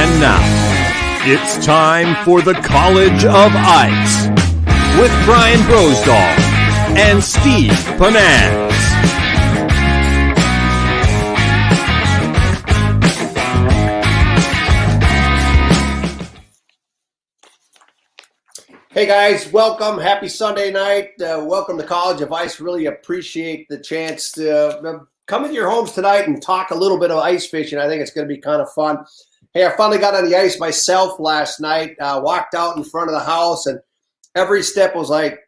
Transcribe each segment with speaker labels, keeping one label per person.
Speaker 1: And now, it's time for the College of Ice with Brian Brosdahl and Steve Panaz.
Speaker 2: Hey guys, welcome. Happy Sunday night. Welcome to College of Ice. Really appreciate the chance to come into your homes tonight and talk a little bit of ice fishing. I think it's going to be kind of fun. Hey, I finally got on the ice myself last night. Walked out in front of the house and every step was like,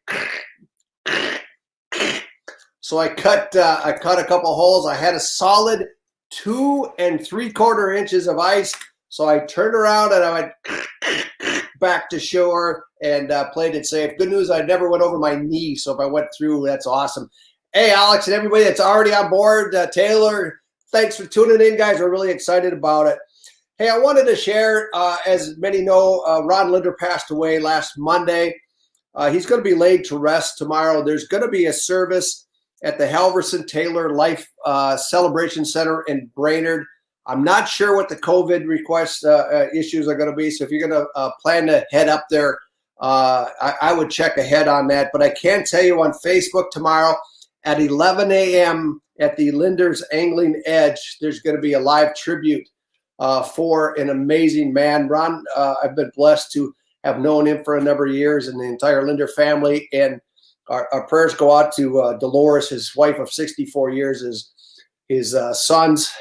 Speaker 2: so I cut a couple holes. I had a solid 2 3/4 inches of ice. So I turned around and I went back to shore and played it safe. Good news, I never went over my knee. So if I went through, that's awesome. Hey, Alex and everybody that's already on board, Taylor, thanks for tuning in, guys. We're really excited about it. Hey, I wanted to share, as many know, Ron Linder passed away last Monday. He's going to be laid to rest tomorrow. There's going to be a service at the Halverson Taylor Life Celebration Center in Brainerd. I'm not sure what the COVID request issues are going to be. So if you're going to plan to head up there, I would check ahead on that. But I can tell you on Facebook tomorrow at 11 a.m. at the Linder's Angling Edge, there's going to be a live tribute for an amazing man. Ron, I've been blessed to have known him for a number of years and the entire Linder family. And our prayers go out to Dolores, his wife of 64 years, his sons,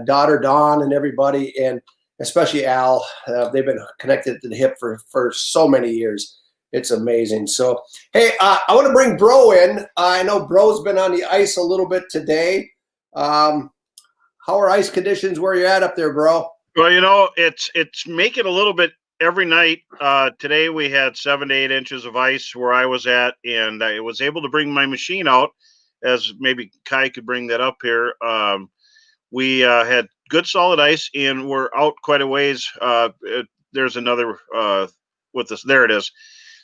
Speaker 2: daughter Dawn, and everybody, and especially Al. They've been connected to the hip for so many years. It's amazing. So, hey, I want to bring Bro in. I know Bro's been on the ice a little bit today. How are ice conditions where you're at up there, Bro?
Speaker 3: Well, you know, it's making a little bit every night. Today we had 7 to 8 inches of ice where I was at, and I was able to bring my machine out, as maybe Kai could bring that up here. We had good solid ice, and we're out quite a ways. There's another with this. There it is.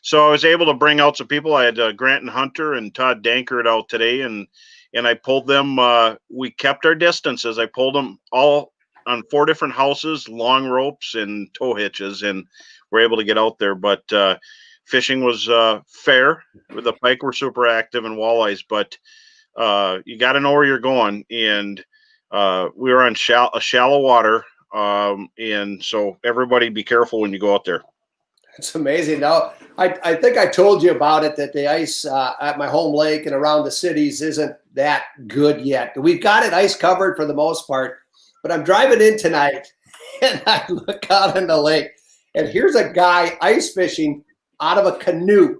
Speaker 3: So I was able to bring out some people. I had Grant and Hunter and Todd Dankert out today, and I pulled them. We kept our distances. I pulled them all on 4 different houses, long ropes and tow hitches, and we're able to get out there. But fishing was fair. The pike were super active and walleyes, but you got to know where you're going. And we were on shallow water, and so everybody be careful when you go out there.
Speaker 2: It's amazing. Now, I think I told you about it, that the ice at my home lake and around the cities isn't that good yet. We've got it ice covered for the most part, but I'm driving in tonight and I look out in the lake and here's a guy ice fishing out of a canoe.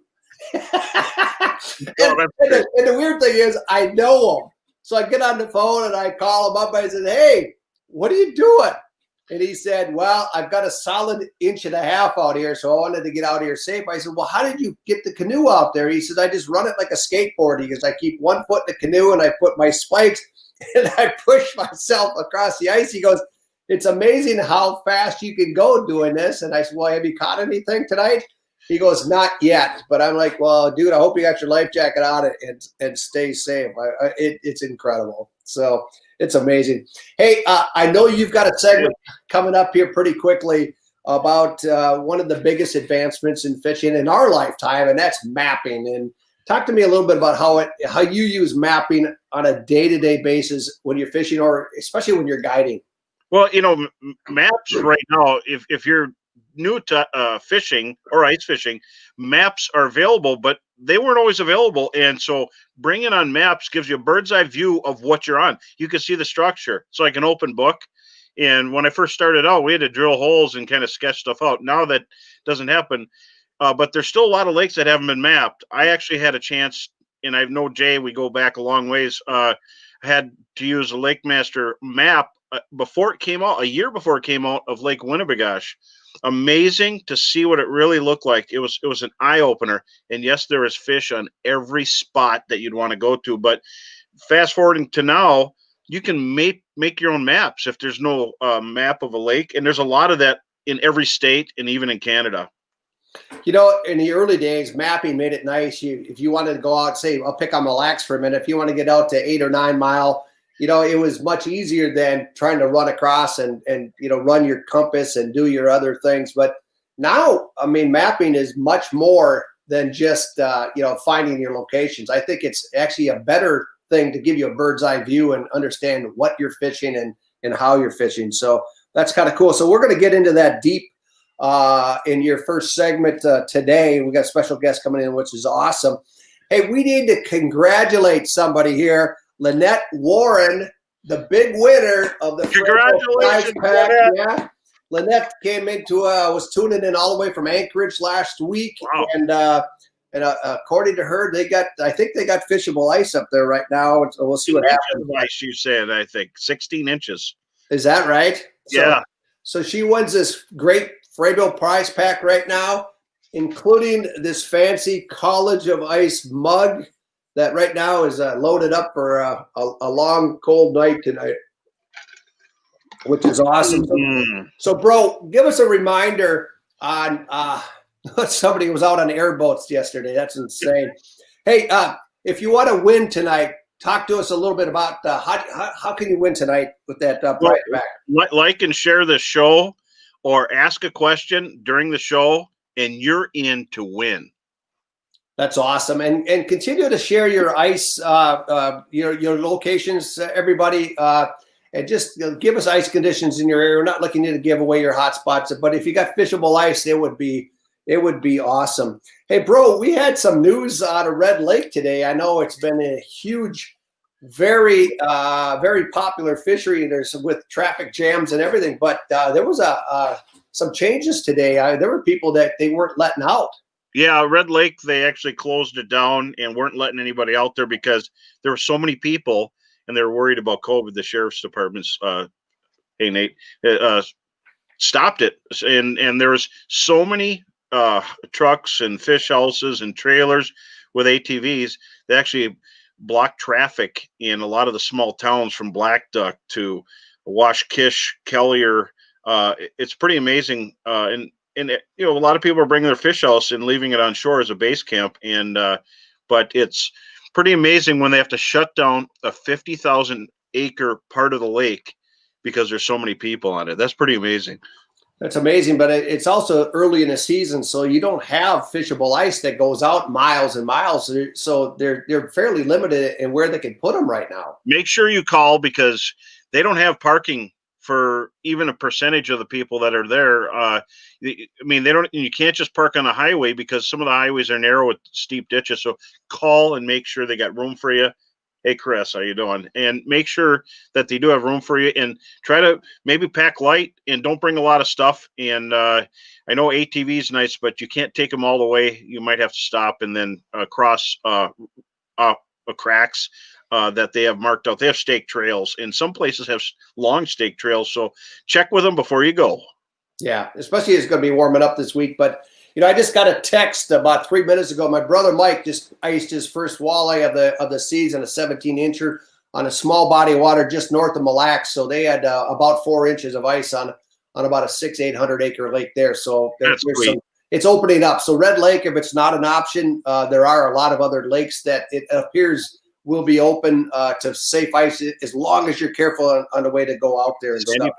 Speaker 2: and the weird thing is I know him. So I get on the phone and I call him up. I said, hey, what are you doing? And he said, well, I've got a solid 1.5 inches out here, so I wanted to get out here safe. I said, well, how did you get the canoe out there? He says, I just run it like a skateboard. He goes, I keep 1 foot in the canoe and I put my spikes and I push myself across the ice. He goes, it's amazing how fast you can go doing this. And I said, well, have you caught anything tonight? He goes, not yet. But I'm like, well, dude, I hope you got your life jacket on and stay safe. It's incredible. So it's amazing. Hey, I know you've got a segment coming up here pretty quickly about one of the biggest advancements in fishing in our lifetime, and that's mapping. And talk to me a little bit about how you use mapping on a day-to-day basis when you're fishing, or especially when you're guiding.
Speaker 3: Well, you know, maps right now, if you're new to fishing or ice fishing, maps are available, but they weren't always available. And so bringing on maps gives you a bird's eye view of what you're on. You can see the structure. It's like an open book. And when I first started out, we had to drill holes and kind of sketch stuff out. Now that doesn't happen. But there's still a lot of lakes that haven't been mapped. I actually had a chance, and I know Jay, we go back a long ways. I had to use a Lake Master map before it came out, a year before it came out, of Lake Winnipegosh. Amazing to see what it really looked like. It was an eye opener. And yes, there is fish on every spot that you'd want to go to. But fast forwarding to now, you can make your own maps if there's no map of a lake. And there's a lot of that in every state and even in Canada.
Speaker 2: You know, in the early days, mapping made it nice. If you wanted to go out, say, I'll pick on Mille Lacs for a minute. If you want to get out to 8 or 9 mile it was much easier than trying to run across and run your compass and do your other things. But now, I mean, mapping is much more than just finding your locations. I think it's actually a better thing to give you a bird's eye view and understand what you're fishing and how you're fishing. So that's kind of cool. So we're going to get into that deep in your first segment today. We got a special guest coming in, which is awesome. Hey, we need to congratulate somebody here. Lynette Warren, the big winner of the
Speaker 3: Congratulations,
Speaker 2: pack.
Speaker 3: Lynette.
Speaker 2: Yeah. Lynette came into was tuning in all the way from Anchorage last week.
Speaker 3: Wow.
Speaker 2: And according to her, I think they got fishable ice up there right now. So we'll see what happens.
Speaker 3: Ice, you said, I think 16 inches.
Speaker 2: Is that right?
Speaker 3: Yeah.
Speaker 2: So she wins this great Frabill prize pack right now, including this fancy College of Ice mug that right now is loaded up for a long, cold night tonight, which is awesome. So, bro, give us a reminder on somebody was out on airboats yesterday. That's insane. Hey, if you want to win tonight, talk to us a little bit about how can you win tonight with that prize pack?
Speaker 3: Like and share the show or ask a question during the show, and you're in to win.
Speaker 2: That's awesome. And continue to share your ice, your locations, everybody. And just give us ice conditions in your area. We're not looking to give away your hot spots, but if you got fishable ice, it would be awesome. Hey, bro, we had some news out of Red Lake today. I know it's been a huge, very, very popular fishery. There's with traffic jams and everything, but there was some changes today. There were people that they weren't letting out.
Speaker 3: Yeah, Red Lake, they actually closed it down and weren't letting anybody out there because there were so many people and they were worried about COVID. The sheriff's department's, hey, Nate, stopped it. And there was so many trucks and fish houses and trailers with ATVs. They actually blocked traffic in a lot of the small towns from Black Duck to Washkish, Kellier. It's pretty amazing. And a lot of people are bringing their fish house and leaving it on shore as a base camp. And but it's pretty amazing when they have to shut down a 50,000 acre part of the lake because there's so many people on it. That's pretty amazing.
Speaker 2: That's amazing, but it's also early in the season, so you don't have fishable ice that goes out miles and miles. So they're fairly limited in where they can put them right now.
Speaker 3: Make sure you call because they don't have parking for even a percentage of the people that are there. I mean, you can't just park on the highway because some of the highways are narrow with steep ditches. So call and make sure they got room for you. Hey, Chris, how you doing? And make sure that they do have room for you and try to maybe pack light and don't bring a lot of stuff. And I know ATV is nice, but you can't take them all the way. You might have to stop and then cross cracks that they have marked out. They have stake trails, and some places have long stake trails. So check with them before you go.
Speaker 2: Yeah, especially it's going to be warming up this week. But I just got a text about 3 minutes ago. My brother Mike just iced his first walleye of the season, a 17-incher on a small body of water just north of Mille Lacs. So they had about 4 inches of ice on about a 600-800 acre lake there. So it's opening up. So Red Lake, if it's not an option, there are a lot of other lakes that it appears will be open to safe ice as long as you're careful on the way to go out there and stuff.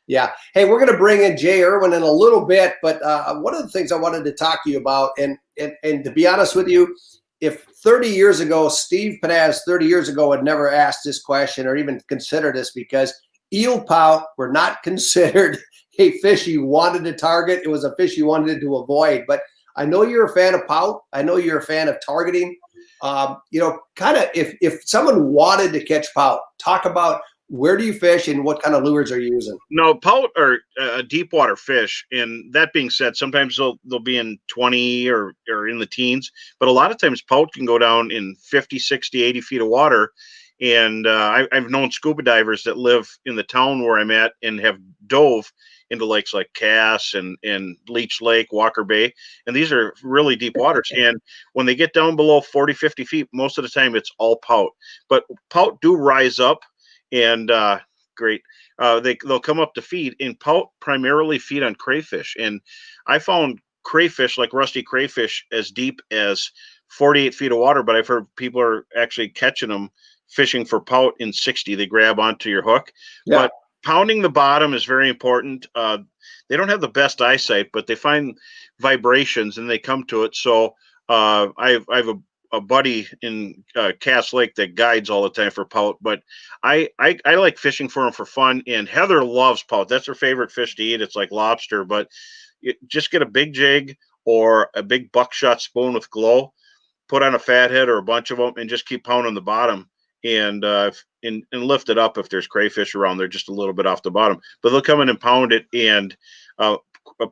Speaker 2: Yeah. Hey, we're going to bring in Jay Erwin in a little bit, but one of the things I wanted to talk to you about, and to be honest with you, if 30 years ago, Steve Panaz 30 years ago had never asked this question or even considered this, because eel pout were not considered a fish you wanted to target. It was a fish you wanted to avoid. But I know you're a fan of pout. I know you're a fan of targeting. Kind of if someone wanted to catch pout, talk about where do you fish and what kind of lures are you using?
Speaker 3: No, pout are a deep water fish. And that being said, sometimes they'll be in 20 or in the teens, but a lot of times pout can go down in 50, 60, 80 feet of water. And I've known scuba divers that live in the town where I'm at and have dove into lakes like Cass and Leech Lake, Walker Bay. And these are really deep waters. And when they get down below 40, 50 feet, most of the time it's all pout. But pout do rise up. And they'll come up to feed, and pout primarily feed on crayfish. And I found crayfish, like rusty crayfish, as deep as 48 feet of water, but I've heard people are actually catching them fishing for pout in 60. They grab onto your hook.
Speaker 2: Yeah.
Speaker 3: But pounding the bottom is very important. They don't have the best eyesight, but they find vibrations and they come to it. So I have a buddy in Cass Lake that guides all the time for pout, but I like fishing for them for fun. And Heather loves pout. That's her favorite fish to eat. It's like lobster, but just get a big jig or a big buckshot spoon with glow, put on a fathead or a bunch of them, and just keep pounding the bottom and lift it up if there's crayfish around there just a little bit off the bottom. But they'll come in and pound it, and a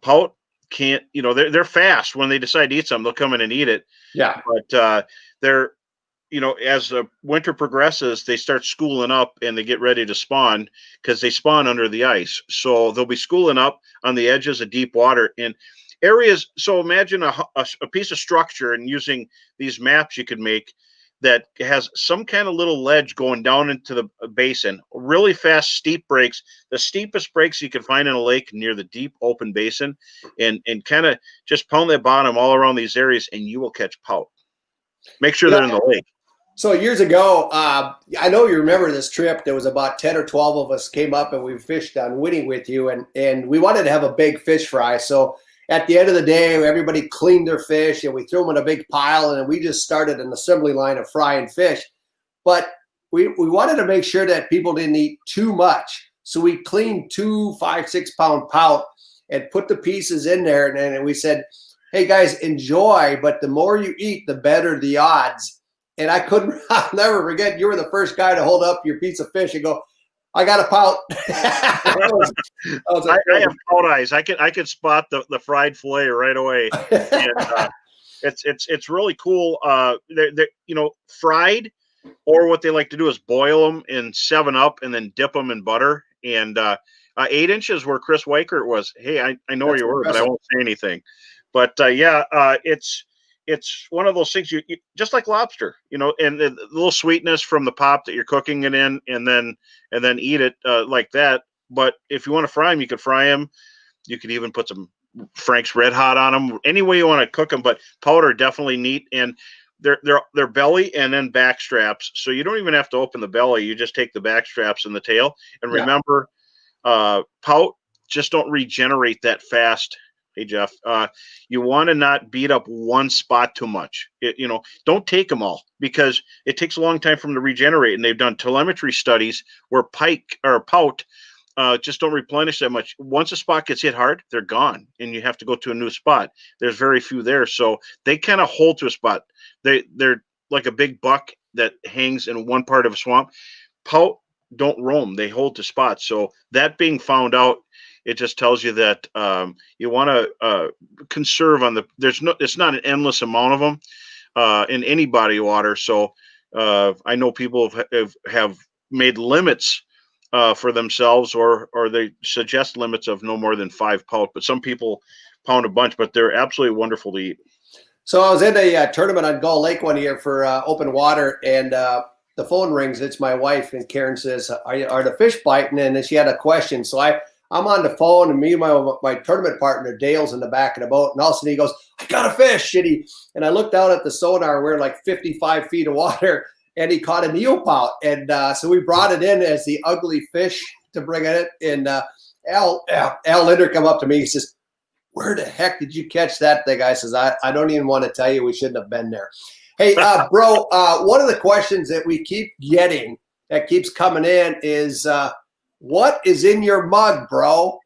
Speaker 3: pout can't, they're fast when they decide to eat something. They'll come in and eat it.
Speaker 2: Yeah.
Speaker 3: But they're, as the winter progresses, they start schooling up and they get ready to spawn because they spawn under the ice. So they'll be schooling up on the edges of deep water in areas. So imagine a piece of structure, and using these maps you could make that has some kind of little ledge going down into the basin, really fast, steep breaks, the steepest breaks you can find in a lake near the deep open basin, and kind of just pound that bottom all around these areas, and you will catch pout. Make sure they're in the lake.
Speaker 2: So years ago, I know you remember this trip. There was about 10 or 12 of us came up and we fished on Winnie with you, and we wanted to have a big fish fry. So at the end of the day, everybody cleaned their fish and we threw them in a big pile, and we just started an assembly line of frying fish. But we wanted to make sure that people didn't eat too much. So we cleaned 2 5-6 pound pout and put the pieces in there. And we said, hey guys, enjoy, but the more you eat, the better the odds. And I'll never forget, you were the first guy to hold up your piece of fish and go, I got a pout.
Speaker 3: I have pout eyes. I can spot the fried fillet right away. And, it's really cool. They're fried, or what they like to do is boil them in 7-Up and then dip them in butter. And 8 inches where Chris Weichert was. Hey, I know where you were, but I won't say anything. But it's one of those things you just like lobster, and the little sweetness from the pop that you're cooking it in, and then eat it like that. But if you want to fry them, you could fry them. You could even put some Frank's Red Hot on them. Any way you want to cook them, but powder definitely neat. And they're belly and then back straps, so you don't even have to open the belly. You just take the back straps and the tail. And remember, pout just don't regenerate that fast. Hey, Jeff, you want to not beat up one spot too much. Don't take them all, because it takes a long time for them to regenerate. And they've done telemetry studies where pike or pout just don't replenish that much. Once a spot gets hit hard, they're gone, and you have to go to a new spot. There's very few there, so they kind of hold to a spot. They're like a big buck that hangs in one part of a swamp. Pout don't roam; they hold to spots. So that being found out, it just tells you that you want to conserve on it's not an endless amount of them in any body of water. So I know people have made limits for themselves, or they suggest limits of no more than 5 pout. But some people pound a bunch, but they're absolutely wonderful to eat.
Speaker 2: So I was in a tournament on Gull Lake one year for open water, and the phone rings. It's my wife, and Karen says, "Are the fish biting?" And then she had a question. So I'm on the phone, and me and my tournament partner, Dale's in the back of the boat, and all of a sudden he goes, I got a fish, and I looked down at the sonar, we're like 55 feet of water, and he caught a neopout, and so we brought it in as the ugly fish to bring it in, and Al Linder come up to me, he says, where the heck did you catch that thing? I says, I don't even want to tell you, we shouldn't have been there. Hey, bro, one of the questions that we keep getting, that keeps coming in is, what is in your mug, bro?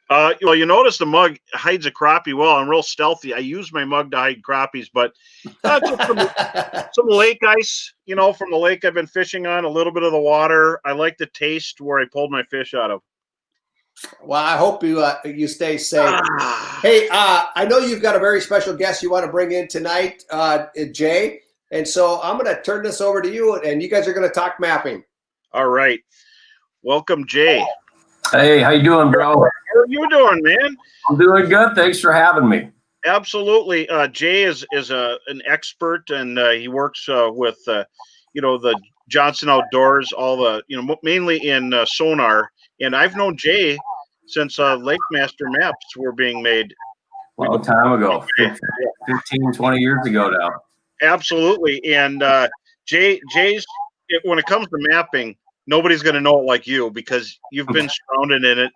Speaker 3: Well, you notice the mug hides a crappie well. I'm real stealthy. I use my mug to hide crappies, but just some lake ice, from the lake I've been fishing on, a little bit of the water. I like the taste where I pulled my fish out of.
Speaker 2: Well, I hope you stay safe. Hey, I know you've got a very special guest you want to bring in tonight, Jay. And so I'm going to turn this over to you, and you guys are going to talk mapping.
Speaker 3: All right. Welcome, Jay.
Speaker 4: Hey, how you doing, bro?
Speaker 3: How are you doing, man?
Speaker 4: I'm doing good. Thanks for having me.
Speaker 3: Absolutely. Jay is an expert, and he works with the Johnson Outdoors, all the mainly in sonar. And I've known Jay since Lake Master maps were being made.
Speaker 4: A long time ago, 15, 20 years ago now.
Speaker 3: Absolutely. And Jay's when it comes to mapping, nobody's going to know it like you because you've been surrounded in it.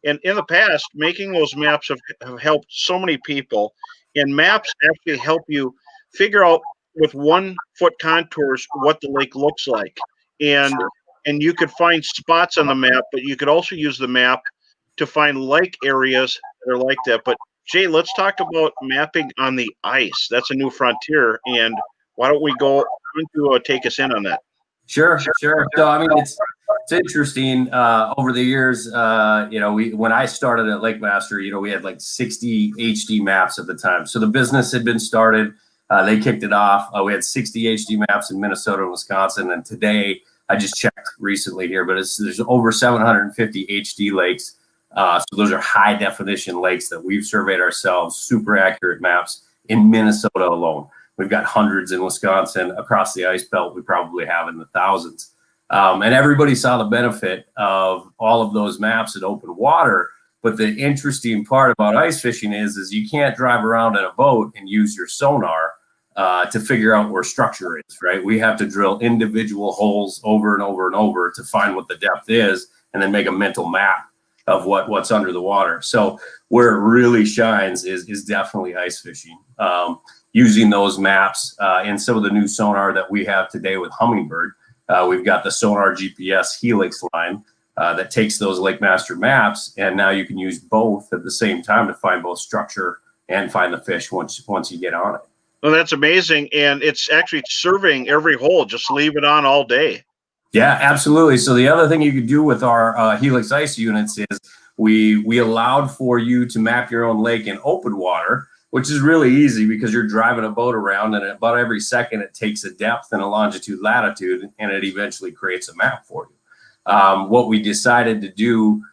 Speaker 3: And in the past, making those maps have helped so many people. And maps actually help you figure out with 1 foot contours what the lake looks like. And you could find spots on the map, but you could also use the map to find lake areas that are like that. But Jay, let's talk about mapping on the ice. That's a new frontier. And why don't we go into take us in on that?
Speaker 4: Sure. So, I mean, it's interesting. Over the years, when I started at Lake Master, we had like 60 HD maps at the time. So the business had been started. They kicked it off. We had 60 HD maps in Minnesota and Wisconsin. And today, I just checked recently here, but there's over 750 HD lakes. So those are high definition lakes that we've surveyed ourselves, super accurate maps in Minnesota alone. We've got hundreds in Wisconsin. Across the ice belt, we probably have in the thousands. And everybody saw the benefit of all of those maps in open water. But the interesting part about ice fishing is you can't drive around in a boat and use your sonar to figure out where structure is, right? We have to drill individual holes over and over and over to find what the depth is and then make a mental map of what's under the water. So where it really shines is definitely ice fishing. Using those maps and some of the new sonar that we have today with Humminbird. We've got the Sonar GPS Helix line that takes those Lake Master maps, and now you can use both at the same time to find both structure and find the fish once you get on it.
Speaker 3: Well, that's amazing, and it's actually surveying every hole. Just leave it on all day.
Speaker 4: Yeah, absolutely. So the other thing you could do with our Helix ice units is we allowed for you to map your own lake in open water, which is really easy because you're driving a boat around and about every second it takes a depth and a longitude, latitude, and it eventually creates a map for you. What we decided to do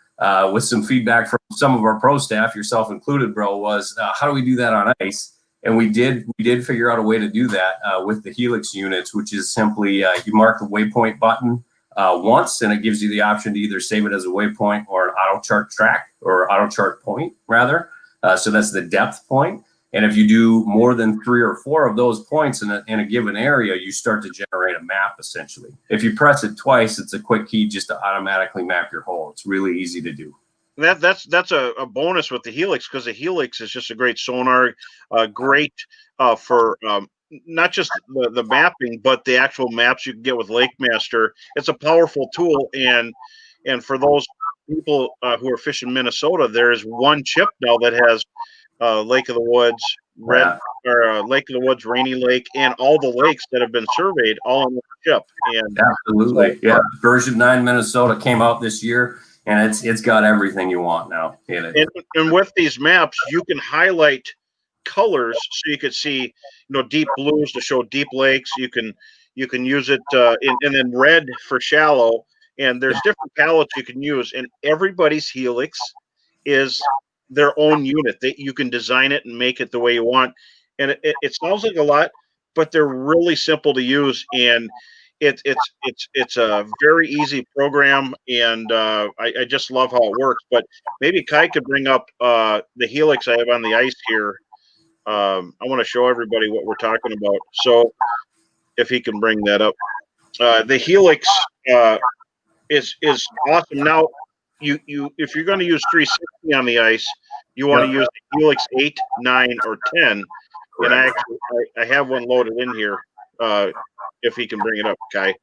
Speaker 4: with some feedback from some of our pro staff, yourself included, bro, was how do we do that on ice? And we did figure out a way to do that with the Helix units, which is simply you mark the waypoint button once, and it gives you the option to either save it as a waypoint or an auto chart track or auto chart point rather. So that's the depth point. And if you do more than 3 or 4 of those points in a given area, you start to generate a map essentially. If you press it twice, it's a quick key just to automatically map your hole. It's really easy to do.
Speaker 3: That's a bonus with the Helix because the Helix is just a great sonar, great for not just the mapping, but the actual maps you can get with Lake Master. It's a powerful tool, and for those people who are fishing Minnesota, there is one chip now that has Lake of the Woods, Lake of the Woods, Rainy Lake, and all the lakes that have been surveyed all on one chip. And
Speaker 4: absolutely, yeah. Version 9 Minnesota came out this year, and it's got everything you want now in it.
Speaker 3: And with these maps, you can highlight colors so you can see, deep blues to show deep lakes. You can use it, and then red for shallow. And there's different palettes you can use, and everybody's Helix is their own unit. You can design it and make it the way you want. And it sounds like a lot, but they're really simple to use, and it's a very easy program, and I just love how it works. But maybe Kai could bring up the Helix I have on the ice here. I want to show everybody what we're talking about. So if he can bring that up, the Helix is awesome. Now, you if you're going to use 360 on the ice, you want to use the Helix 8, 9, or 10. And I have one loaded in here. If he can bring it up, Kai.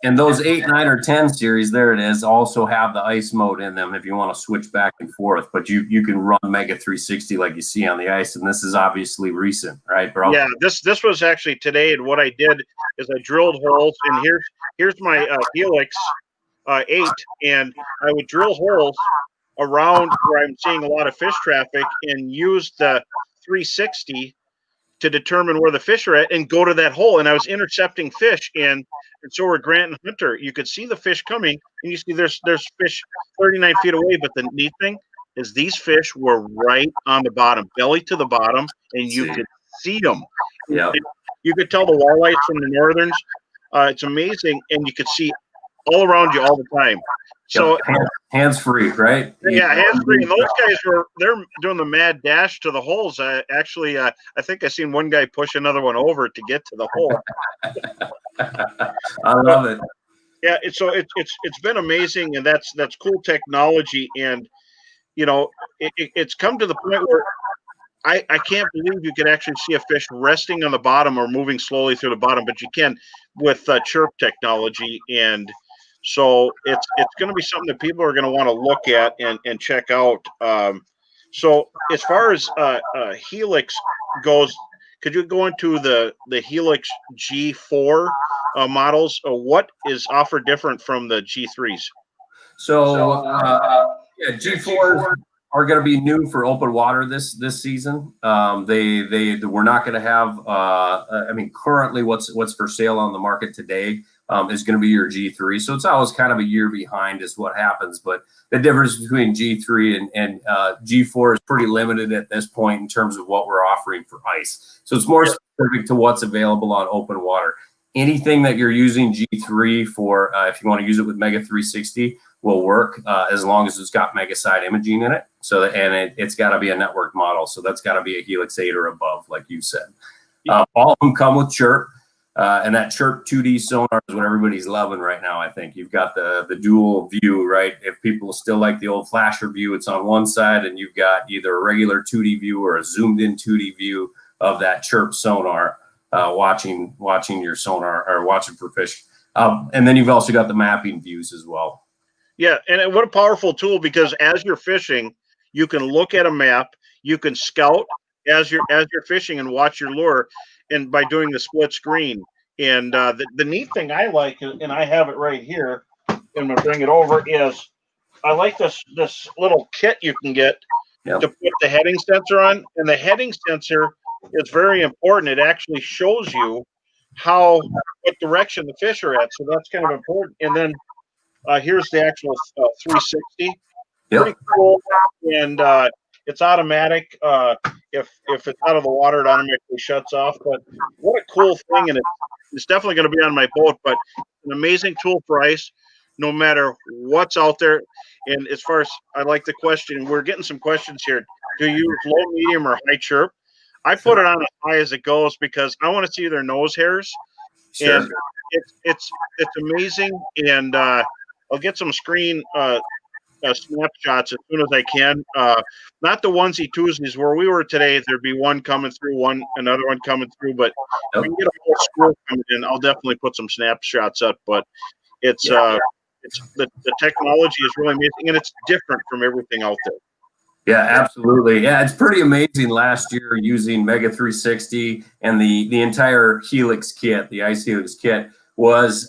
Speaker 4: And those 8, 9, or 10 series, there it is, also have the ice mode in them if you want to switch back and forth. But you can run Mega 360 like you see on the ice, and this is obviously recent, right, bro?
Speaker 3: Yeah, this was actually today, and what I did is I drilled holes, and here's my Helix 8, and I would drill holes around where I'm seeing a lot of fish traffic and use the 360 to determine where the fish are at and go to that hole. And I was intercepting fish, and so were Grant and Hunter. You could see the fish coming, and you see there's fish 39 feet away. But the neat thing is these fish were right on the bottom, belly to the bottom, and you could see them.
Speaker 4: Yeah,
Speaker 3: you could tell the walleyes from the northerns. It's amazing, and you could see all around you all the time. So
Speaker 4: hands free, right?
Speaker 3: Yeah, hands free. And those guys they're doing the mad dash to the holes. I think I seen one guy push another one over to get to the hole.
Speaker 4: I love it.
Speaker 3: Yeah, it's been amazing, and that's cool technology. And it's come to the point where I can't believe you could actually see a fish resting on the bottom or moving slowly through the bottom, but you can with chirp technology. And so it's going to be something that people are going to want to look at and check out. So as far as Helix goes, could you go into the Helix G4 models? What is offered different from the G3s?
Speaker 4: So G4s are going to be new for open water this season. We're not going to have. Currently, what's for sale on the market today is going to be your G3. So it's always kind of a year behind is what happens. But the difference between G3 and G4 is pretty limited at this point in terms of what we're offering for ice. So it's more specific to what's available on open water. Anything that you're using G3 for, if you want to use it with Mega 360, will work as long as it's got mega side imaging in it. So it's got to be a network model. So that's got to be a Helix 8 or above, like you said. All of them come with chirp, and that chirp 2D sonar is what everybody's loving right now. I think you've got the dual view, right? If people still like the old flasher view, it's on one side, and you've got either a regular 2D view or a zoomed in 2D view of that chirp sonar, watching your sonar or watching for fish. And then you've also got the mapping views as well.
Speaker 3: Yeah, and what a powerful tool, because as you're fishing, you can look at a map, you can scout as you're fishing and watch your lure, and by doing the split screen. And the neat thing I like, and I have it right here, and I'm gonna bring it over, is I like this little kit you can get to put the heading sensor on, and the heading sensor is very important. It actually shows you what direction the fish are at, so that's kind of important. And then here's the actual 360. Pretty cool, and it's automatic. If it's out of the water, it automatically shuts off. But what a cool thing, and it's definitely going to be on my boat. But an amazing tool for ice, no matter what's out there. And as far as I like the question, we're getting some questions here. Do you use low, medium, or high chirp? I put it on as high as it goes because I want to see their nose hairs, and it's amazing. And I'll get some screen snapshots as soon as I can. Not the onesie twosies where we were today. There'd be one coming through, another one coming through. But if we can get a whole school coming in, I'll definitely put some snapshots up. But it's the technology is really amazing, and it's different from everything out there.
Speaker 4: Yeah, absolutely. Yeah, it's pretty amazing. Last year, using Mega 360 and the entire Helix kit, the Ice Helix kit, was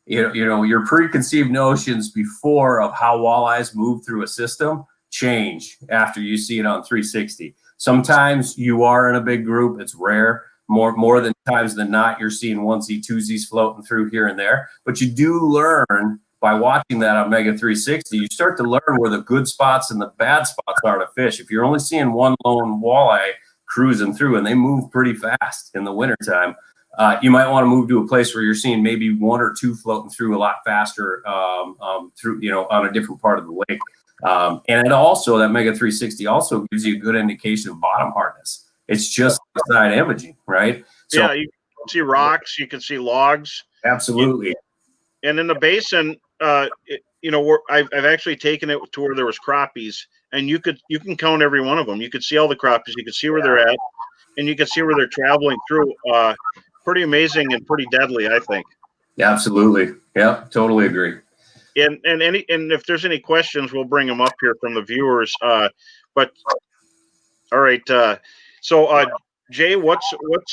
Speaker 4: your preconceived notions before of how walleyes move through a system change after you see it on 360. Sometimes you are in a big group. It's rare. More than times than not, you're seeing onesie twosies floating through here and there. But you do learn by watching that on Mega 360. You start to learn where the good spots and the bad spots are to fish. If you're only seeing one lone walleye cruising through, and they move pretty fast in the wintertime, you might want to move to a place where you're seeing maybe one or two floating through a lot faster through, on a different part of the lake. And it also, that Mega 360 also gives you a good indication of bottom hardness. It's just side imaging, right? So,
Speaker 3: yeah, you can see rocks, you can see logs.
Speaker 4: Absolutely.
Speaker 3: And in the basin, I've actually taken it to where there was crappies, and you can count every one of them. You could see all the crappies, you could see where they're at, and you can see where they're traveling through. Pretty amazing and pretty deadly, I think.
Speaker 4: Yeah, absolutely. Yeah, totally agree.
Speaker 3: And if there's any questions, we'll bring them up here from the viewers. But all right. So Jay, what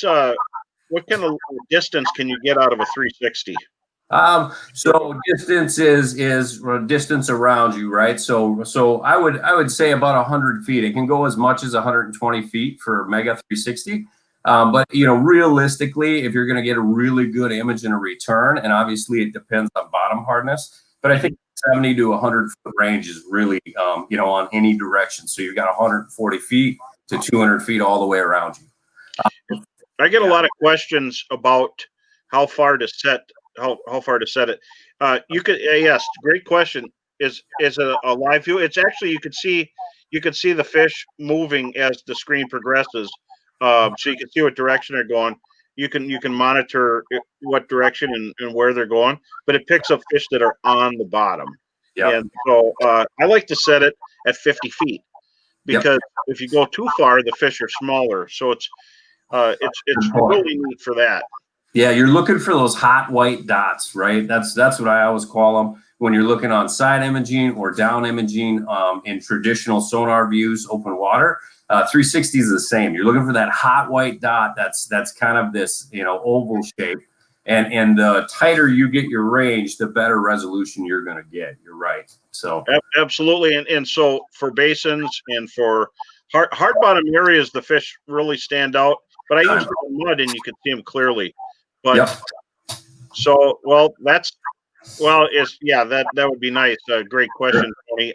Speaker 3: kind of distance can you get out of a 360?
Speaker 4: So distance is distance around you, right? So I would say about 100 feet. It can go as much as 120 feet for Mega 360. But realistically, if you're going to get a really good image and a return, and obviously it depends on bottom hardness, but I think 70 to 100 foot range is really, on any direction. So you've got 140 feet to 200 feet all the way around you.
Speaker 3: I get a lot of questions about how far to set it. You could yes, great question. Is a live view? It's actually you could see the fish moving as the screen progresses. So you can see what direction they're going. You can monitor what direction and where they're going, but it picks up fish that are on the bottom.
Speaker 4: Yep.
Speaker 3: And so I like to set it at 50 feet because if you go too far, the fish are smaller. So it's really neat for that.
Speaker 4: Yeah, you're looking for those hot white dots, right? That's what I always call them when you're looking on side imaging or down imaging in traditional sonar views, open water. 360 is the same. You're looking for that hot white dot. That's kind of this oval shape, and the tighter you get your range, the better resolution you're going to get. You're right. So
Speaker 3: absolutely, and so for basins and for hard bottom areas, the fish really stand out. But I use mud, and you can see them clearly. But so that would be nice. Great question, Tony.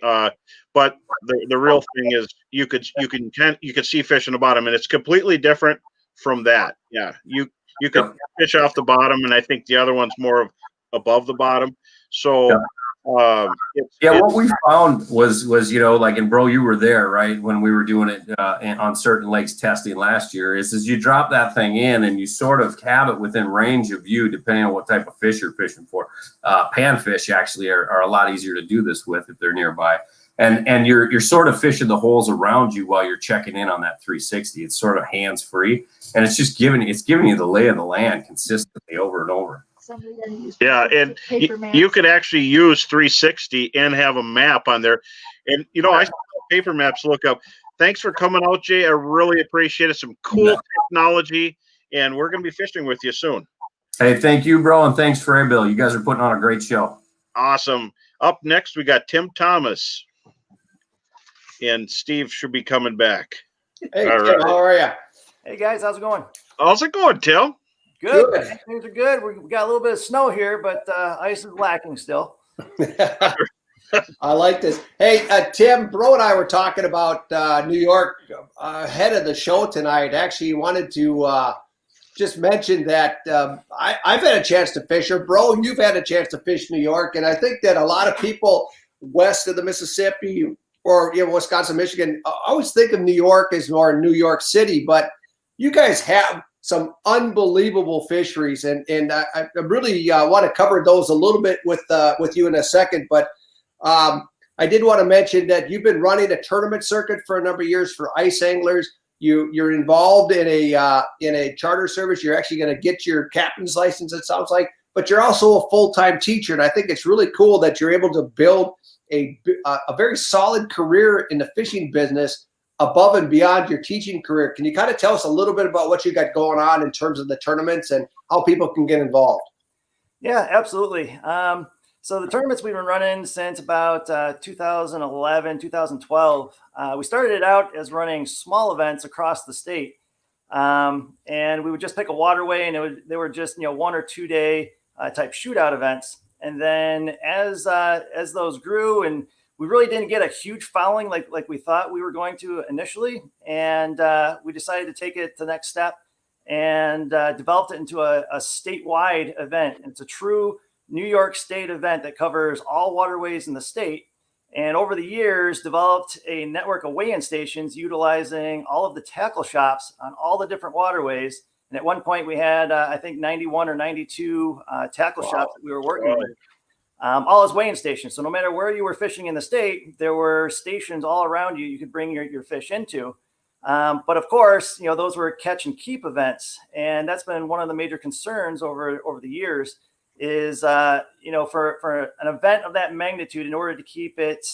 Speaker 3: But the real thing is you could see fish in the bottom, and it's completely different from that. Yeah, you could fish off the bottom, and I think the other one's more of above the bottom. So. What
Speaker 4: we found was like, and bro, you were there, right, when we were doing it on certain lakes testing last year, is you drop that thing in and you sort of have it within range of view depending on what type of fish you're fishing for. Panfish actually are a lot easier to do this with if they're nearby, and you're sort of fishing the holes around you while you're checking in on that 360. It's sort of hands free, and it's just giving you the lay of the land consistently over and over.
Speaker 3: Yeah, and you could actually use 360 and have a map on there. And, I saw paper maps look up. Thanks for coming out, Jay. I really appreciate it. Some cool technology, and we're going to be fishing with you soon.
Speaker 4: Hey, thank you, bro, and thanks, Frabill. You guys are putting on a great show.
Speaker 3: Awesome. Up next, we got Tim Thomas, and Steve should be coming back.
Speaker 2: Hey, Tim, how are you?
Speaker 5: Hey, guys, how's it going?
Speaker 3: How's it going, Tim?
Speaker 5: Good. Things are good. We got a little bit of snow here, but ice is lacking still.
Speaker 2: I like this. Hey, Tim, bro and I were talking about New York ahead of the show tonight. Actually, wanted to just mention that I've had a chance to fish, or bro, you've had a chance to fish New York, and I think that a lot of people west of the Mississippi or Wisconsin, Michigan always think of New York as more New York City, but you guys have some unbelievable fisheries, and I really want to cover those a little bit with you in a second. But I did want to mention that you've been running a tournament circuit for a number of years for ice anglers. You're involved in a charter service. You're actually going to get your captain's license, it sounds like, but you're also a full-time teacher. And I think it's really cool that you're able to build a very solid career in the fishing business above and beyond your teaching career. Can you kind of tell us a little bit about what you got going on in terms of the tournaments and how people can get involved?
Speaker 5: Yeah, absolutely. So the tournaments we've been running since about 2011, 2012. We started it out as running small events across the state. And we would just pick a waterway, and they were just 1 or 2 day type shootout events. And then as those grew, and we really didn't get a huge following like we thought we were going to initially. And we decided to take it to the next step and developed it into a statewide event. It's a true New York State event that covers all waterways in the state. And over the years, developed a network of weigh-in stations utilizing all of the tackle shops on all the different waterways. And at one point, we had, I think, 91 or 92 tackle shops that we were working with. All as weigh-in stations. So no matter where you were fishing in the state, there were stations all around you could bring your fish into. But of course, those were catch and keep events. And that's been one of the major concerns over the years is, for an event of that magnitude, in order to keep it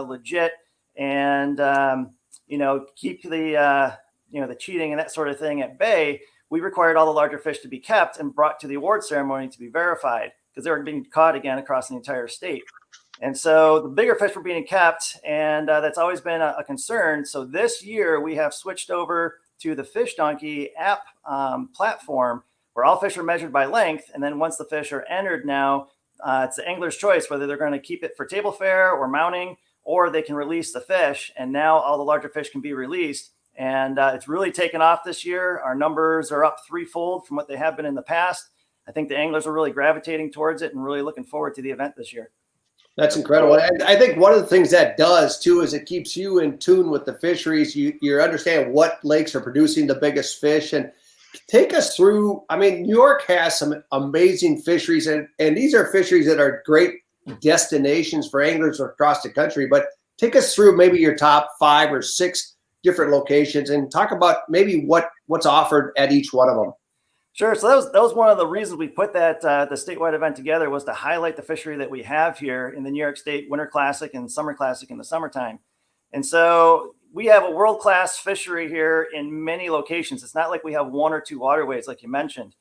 Speaker 5: legit and, keep the cheating and that sort of thing at bay, we required all the larger fish to be kept and brought to the award ceremony to be verified, because they were being caught again across the entire state. And so the bigger fish were being kept, and that's always been a concern. So this year we have switched over to the Fish Donkey app platform, where all fish are measured by length. And then once the fish are entered now, it's the angler's choice whether they're going to keep it for table fare or mounting, or they can release the fish. And now all the larger fish can be released. And it's really taken off this year. Our numbers are up threefold from what they have been in the past. I think the anglers are really gravitating towards it and really looking forward to the event this year.
Speaker 2: That's incredible. And I think one of the things that does too is it keeps you in tune with the fisheries. You understand what lakes are producing the biggest fish. And take us through, I mean, New York has some amazing fisheries, and these are fisheries that are great destinations for anglers across the country. But take us through maybe your top 5 or 6 different locations and talk about maybe what's offered at each one of them.
Speaker 5: Sure. So that was one of the reasons we put that the statewide event together, was to highlight the fishery that we have here in the New York State Winter Classic and Summer Classic in the summertime. And so we have a world-class fishery here in many locations. It's not like we have 1 or 2 waterways like you mentioned.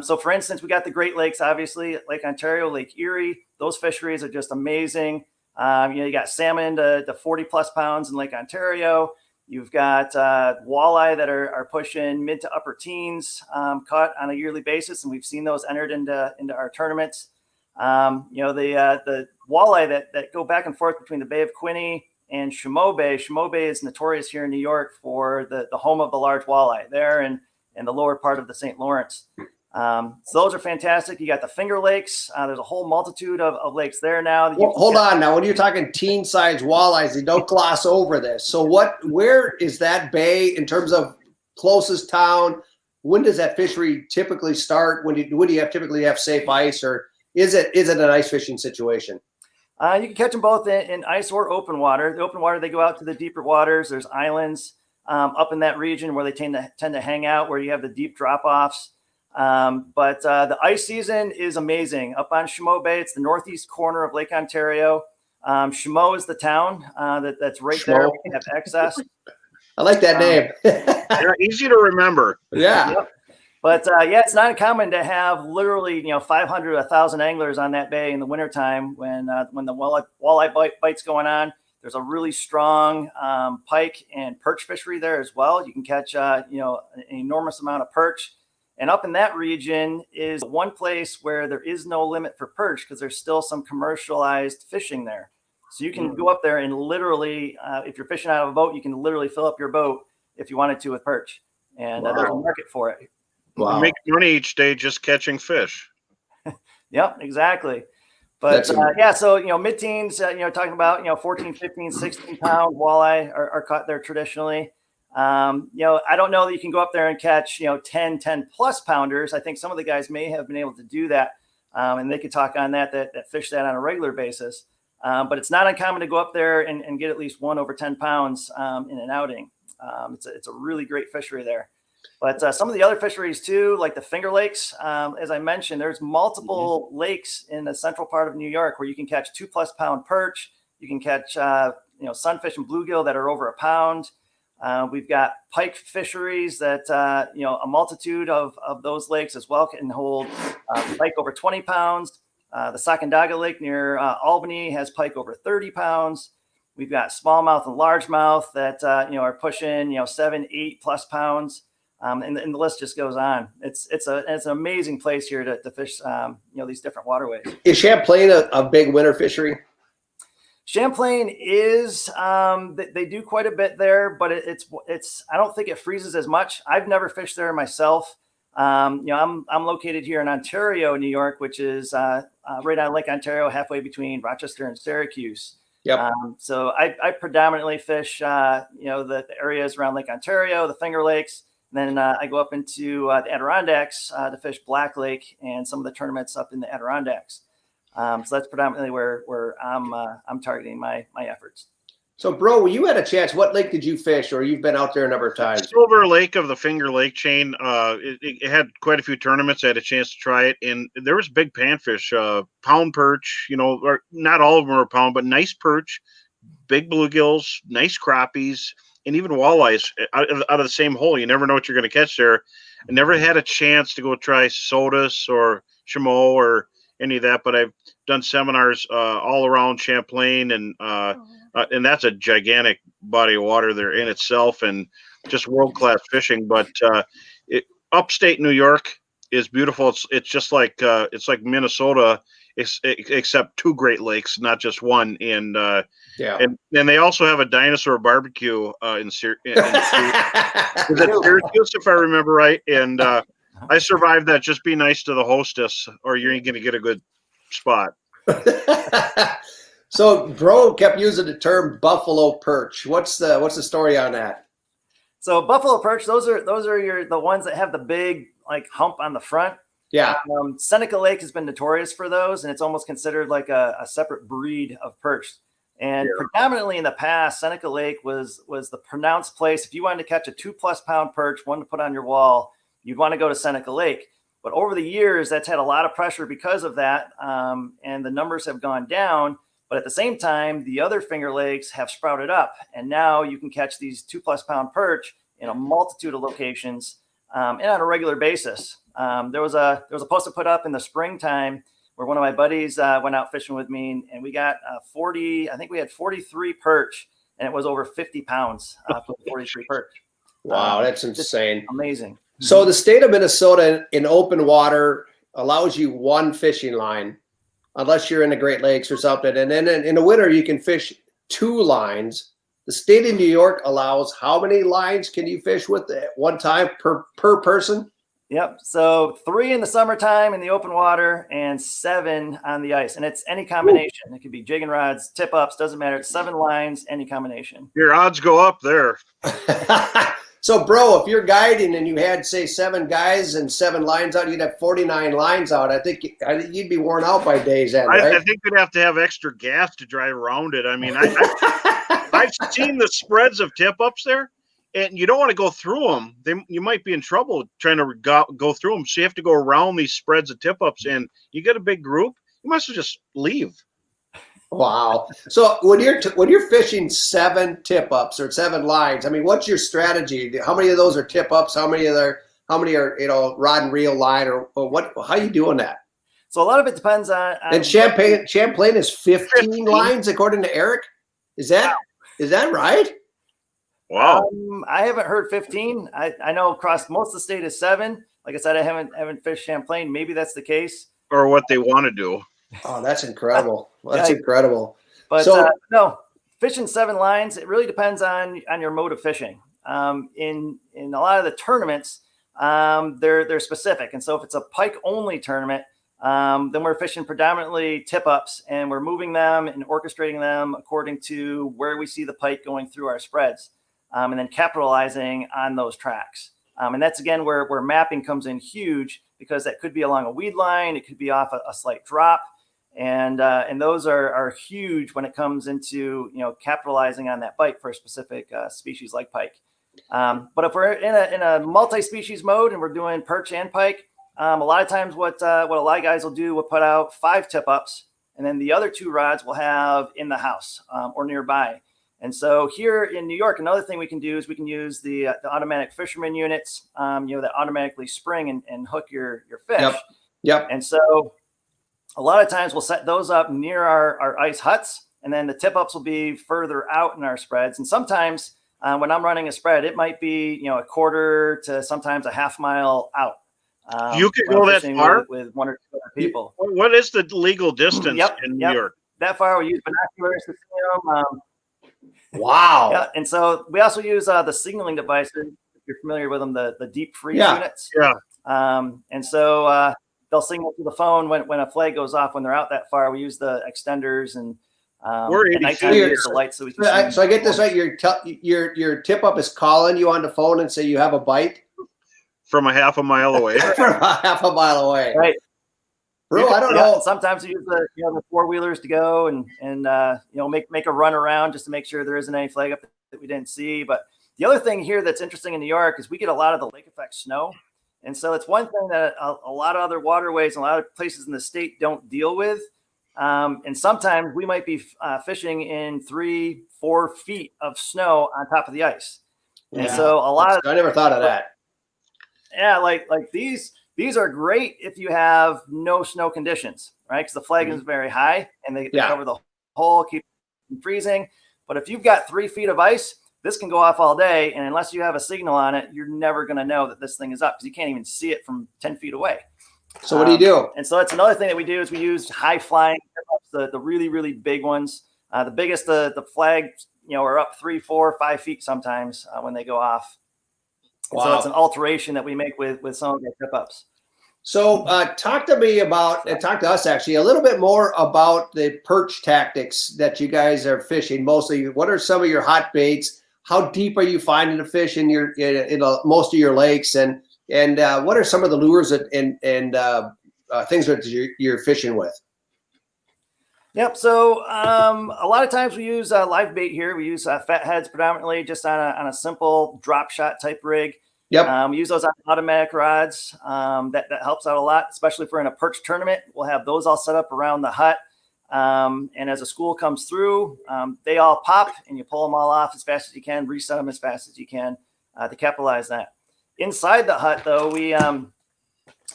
Speaker 5: So for instance, we got the Great Lakes, obviously, Lake Ontario, Lake Erie. Those fisheries are just amazing. You got salmon to 40 plus pounds in Lake Ontario. You've got walleye that are pushing mid to upper teens caught on a yearly basis, and we've seen those entered into our tournaments. The walleye that go back and forth between the Bay of Quinte and Chameau Bay. Chameau Bay is notorious here in New York for the home of the large walleye there and the lower part of the St. Lawrence. So those are fantastic. You got the Finger Lakes. There's a whole multitude of lakes there now.
Speaker 2: Hold on now. When you're talking teen-sized walleyes, you don't gloss over this. So where is that bay in terms of closest town? When does that fishery typically start? When do you typically have safe ice, or is it an ice fishing situation?
Speaker 5: You can catch them both in ice or open water. The open water, they go out to the deeper waters. There's islands up in that region where they tend to hang out, where you have the deep drop-offs. But the ice season is amazing. Up on Chameau Bay, it's the northeast corner of Lake Ontario. Chameau is the town that's right there. We can have access.
Speaker 2: I like that name.
Speaker 3: Yeah, easy to remember.
Speaker 2: Yeah.
Speaker 5: Yep. But it's not uncommon to have literally 500, 1,000 anglers on that bay in the wintertime when the walleye bite's going on. There's a really strong pike and perch fishery there as well. You can catch an enormous amount of perch. And up in that region is one place where there is no limit for perch, because there's still some commercialized fishing there. So you can go up there and literally, if you're fishing out of a boat, you can literally fill up your boat if you wanted to with perch. And there's a market for it.
Speaker 2: Wow.
Speaker 3: You make money each day just catching fish.
Speaker 5: Yep, exactly. But so mid-teens, talking about 14, 15, 16 pound walleye are caught there traditionally. I don't know that you can go up there and catch 10 plus pounders. I think some of the guys may have been able to do that, and they could talk on that fish that on a regular basis. But it's not uncommon to go up there and get at least 1 over 10 pounds in an outing. It's a really great fishery there. But some of the other fisheries too, like the Finger Lakes, as I mentioned, there's multiple lakes in the central part of New York where you can catch 2 plus pound perch. You can catch sunfish and bluegill that are over a pound. We've got pike fisheries that a multitude of those lakes as well can hold pike over 20 pounds. The Sacandaga Lake near Albany has pike over 30 pounds. We've got smallmouth and largemouth that are pushing 7, 8 plus pounds. And the list just goes on. It's an amazing place here to fish these different waterways.
Speaker 2: Is Champlain a big winter fishery?
Speaker 5: Champlain is they do quite a bit there, but it's I don't think it freezes as much. I've never fished there myself. I'm located here in Ontario, New York, which is right on Lake Ontario, halfway between Rochester and Syracuse.
Speaker 2: Yep.
Speaker 5: So I predominantly fish the areas around Lake Ontario, the Finger Lakes. And then I go up into the Adirondacks to fish Black Lake and some of the tournaments up in the Adirondacks. So that's predominantly where I'm targeting my efforts.
Speaker 2: So, bro, when you had a chance, what lake did you fish, or you've been out there a number of times?
Speaker 3: Silver Lake of the Finger Lake chain. It had quite a few tournaments. I had a chance to try it, and there was big panfish, pound perch. Or not all of them were pound, but nice perch, big bluegills, nice crappies, and even walleyes out of the same hole. You never know what you're going to catch there. I never had a chance to go try Sodas or Chameau or any of that, but I've done seminars all around Champlain, and that's a gigantic body of water there in itself, and just world-class fishing. But upstate New York is beautiful. It's just like Minnesota, except 2 Great Lakes, not just one. And and they also have a dinosaur barbecue in Syracuse, if I remember right. And I survived that. Just be nice to the hostess, or you ain't going to get a good spot.
Speaker 2: So bro kept using the term buffalo perch. What's the story on that?
Speaker 5: So buffalo perch, those are the ones that have the big like hump on the front.
Speaker 2: Yeah.
Speaker 5: Seneca Lake has been notorious for those, and it's almost considered like a separate breed of perch. And predominantly in the past, Seneca Lake was the pronounced place. If you wanted to catch a 2+ pound perch, one to put on your wall, you'd want to go to Seneca Lake. But over the years, that's had a lot of pressure because of that, and the numbers have gone down. But at the same time, the other Finger Lakes have sprouted up, and now you can catch these 2+ pound perch in a multitude of locations and on a regular basis. There was a post I put up in the springtime where one of my buddies went out fishing with me, and we got 40. I think we had 43 perch, and it was over 50 pounds for 43 perch.
Speaker 2: Wow, that's insane.
Speaker 5: Amazing.
Speaker 2: So the state of Minnesota in open water allows you one fishing line, unless you're in the Great Lakes or something. And then in the winter, you can fish 2 lines. The state of New York allows how many lines can you fish with at one time per person?
Speaker 5: Yep. So 3 in the summertime in the open water and 7 on the ice. And it's any combination. It could be jigging rods, tip ups, doesn't matter. It's 7 lines, any combination.
Speaker 3: Your odds go up there.
Speaker 2: So, bro, if you're guiding and you had, say, 7 guys and 7 lines out, you'd have 49 lines out. I think you'd be worn out by days end, right?
Speaker 3: I think you'd have to have extra gas to drive around it. I mean, I've seen the spreads of tip-ups there, and you don't want to go through them. You might be in trouble trying to go through them. So you have to go around these spreads of tip-ups, and you get a big group, you must as well just leave.
Speaker 2: Wow. So when you're fishing 7 tip-ups or 7 lines, I mean, what's your strategy? How many of those are tip-ups? How many are rod and reel line, or what? How are you doing that?
Speaker 5: So a lot of it depends on.
Speaker 2: And Champlain is 15 lines according to Eric. Is that right?
Speaker 3: Wow.
Speaker 5: I haven't heard 15. I know across most of the state is 7. Like I said, I haven't fished Champlain. Maybe that's the case.
Speaker 3: Or what they want to do.
Speaker 2: Oh, that's incredible. That's incredible.
Speaker 5: But no, fishing 7 lines, it really depends on your mode of fishing. In a lot of the tournaments, they're specific. And so if it's a pike only tournament, then we're fishing predominantly tip ups, and we're moving them and orchestrating them according to where we see the pike going through our spreads, and then capitalizing on those tracks. And that's again where mapping comes in huge, because that could be along a weed line, it could be off a slight drop. And those are huge when it comes into capitalizing on that bite for a specific species like pike. But if we're in a multi-species mode and we're doing perch and pike, a lot of times what a lot of guys will do, will put out 5 tip-ups, and then the other 2 rods we'll have in the house or nearby. And so here in New York, another thing we can do is we can use the automatic fisherman units, that automatically spring and hook your fish.
Speaker 2: Yep.
Speaker 5: And so a lot of times we'll set those up near our ice huts, and then the tip-ups will be further out in our spreads. And sometimes when I'm running a spread, it might be a quarter to sometimes a half mile out.
Speaker 3: You can go that far
Speaker 5: with 1 or 2 other people.
Speaker 3: What is the legal distance in New York?
Speaker 5: That far, we use binoculars to see them.
Speaker 2: Wow.
Speaker 5: Yeah, and so we also use the signaling devices. If you're familiar with them, the deep freeze units.
Speaker 3: Yeah.
Speaker 5: And so they'll signal to the phone when a flag goes off when they're out that far. We use the extenders and
Speaker 3: we're 80 feet.
Speaker 5: we use the lights so we can.
Speaker 2: So I get this right. Your tip-up is calling you on the phone and say you have a bite
Speaker 3: from a half a mile away.
Speaker 2: from a half a mile away.
Speaker 5: Right.
Speaker 2: Bro, I don't know.
Speaker 5: Sometimes we use the 4-wheelers to go and make a run around just to make sure there isn't any flag up that we didn't see. But the other thing here that's interesting in New York is we get a lot of the lake effect snow. And so it's one thing that a lot of other waterways and a lot of places in the state don't deal with. And sometimes we might be fishing in 3-4 feet of snow on top of the ice. And so I
Speaker 2: never thought of that.
Speaker 5: Yeah, like these are great if you have no snow conditions, right? Because the flagging is very high and they cover the hole, keep from freezing. But if you've got 3 feet of ice, this can go off all day. And unless you have a signal on it, you're never going to know that this thing is up because you can't even see it from 10 feet away.
Speaker 2: So what do you do?
Speaker 5: And so that's another thing that we do is we use high flying, the really, really big ones. The biggest, the flag, are up 3, 4, 5 feet sometimes when they go off.
Speaker 2: Wow.
Speaker 5: So it's an alteration that we make with some of our trip ups.
Speaker 2: So talk to us actually a little bit more about the perch tactics that you guys are fishing. Mostly, what are some of your hot baits? How deep are you finding the fish in most of your lakes? And what are some of the lures and things that you're fishing with?
Speaker 5: Yep. So a lot of times we use live bait here. We use fat heads predominantly, just on a simple drop shot type rig.
Speaker 2: Yep.
Speaker 5: We use those on automatic rods. That helps out a lot, especially if we're in a perch tournament. We'll have those all set up around the hut. And as a school comes through, they all pop and you pull them all off as fast as you can, reset them as fast as you can to capitalize that. Inside the hut, though, we